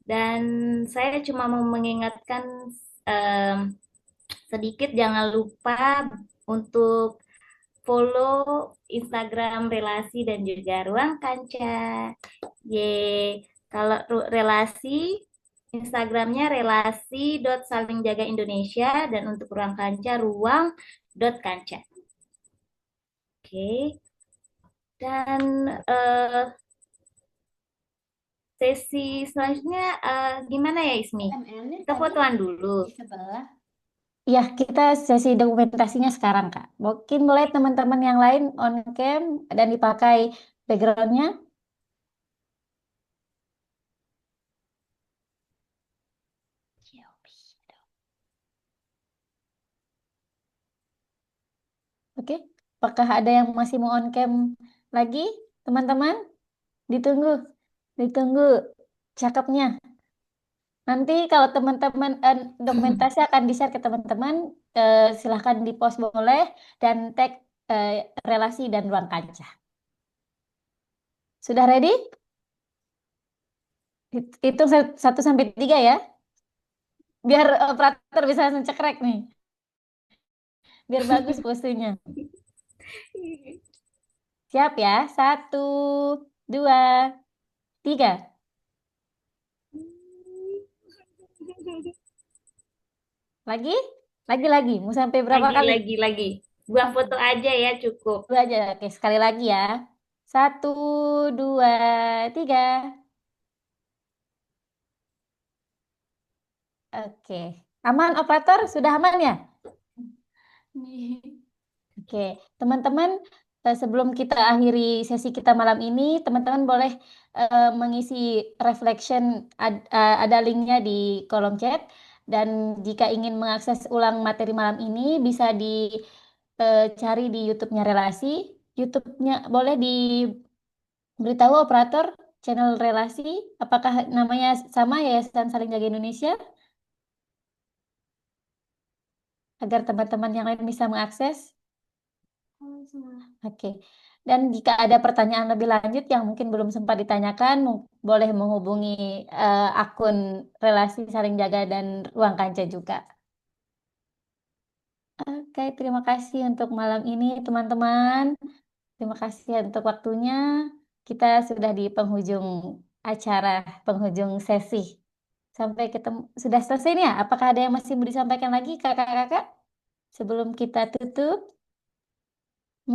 Dan saya cuma mau mengingatkan sedikit, jangan lupa untuk follow Instagram Relasi dan juga Ruang Kancah. Kalau relasi, Instagramnya relasi.salingjagaindonesia dan untuk Ruang Kancah, ruang.kancah. Oke. Dan sesi selanjutnya gimana ya Ismi? Kita fotoan dulu. Ya, kita sesi dokumentasinya sekarang, Kak. Mungkin mulai teman-teman yang lain on cam dan dipakai background-nya. Oke, apakah ada yang masih mau on cam lagi, teman-teman? Ditunggu cakepnya. Nanti kalau teman-teman dokumentasi akan di-share ke teman-teman, silahkan di-post boleh dan tag relasi dan ruang kancah. Sudah ready? Hitung 1 sampai 3 ya. Biar operator bisa mencekrek nih. Biar bagus posenya. Siap ya? 1, 2, 3. Lagi? Lagi. Mau sampai berapa kali? Lagi. Buang foto aja ya, cukup. Dua aja. Oke, sekali lagi ya. 1, 2, 3. Oke. Aman operator? Sudah aman ya? Oke, teman-teman, sebelum kita akhiri sesi kita malam ini, teman-teman boleh mengisi reflection, ada linknya di kolom chat. Dan jika ingin mengakses ulang materi malam ini, bisa dicari di YouTube-nya Relasi. YouTube-nya boleh diberitahu operator channel Relasi, apakah namanya sama Yayasan Saling Jaga Indonesia, agar teman-teman yang lain bisa mengakses. Oke. Dan jika ada pertanyaan lebih lanjut yang mungkin belum sempat ditanyakan, boleh menghubungi akun Relasi Saling Jaga dan Ruang Kaca juga. Oke, terima kasih untuk malam ini, teman-teman. Terima kasih untuk waktunya. Kita sudah di penghujung acara, penghujung sesi. Sampai ketemu, sudah selesai nih ya? Apakah ada yang masih mau disampaikan lagi, kakak-kakak? Sebelum kita tutup?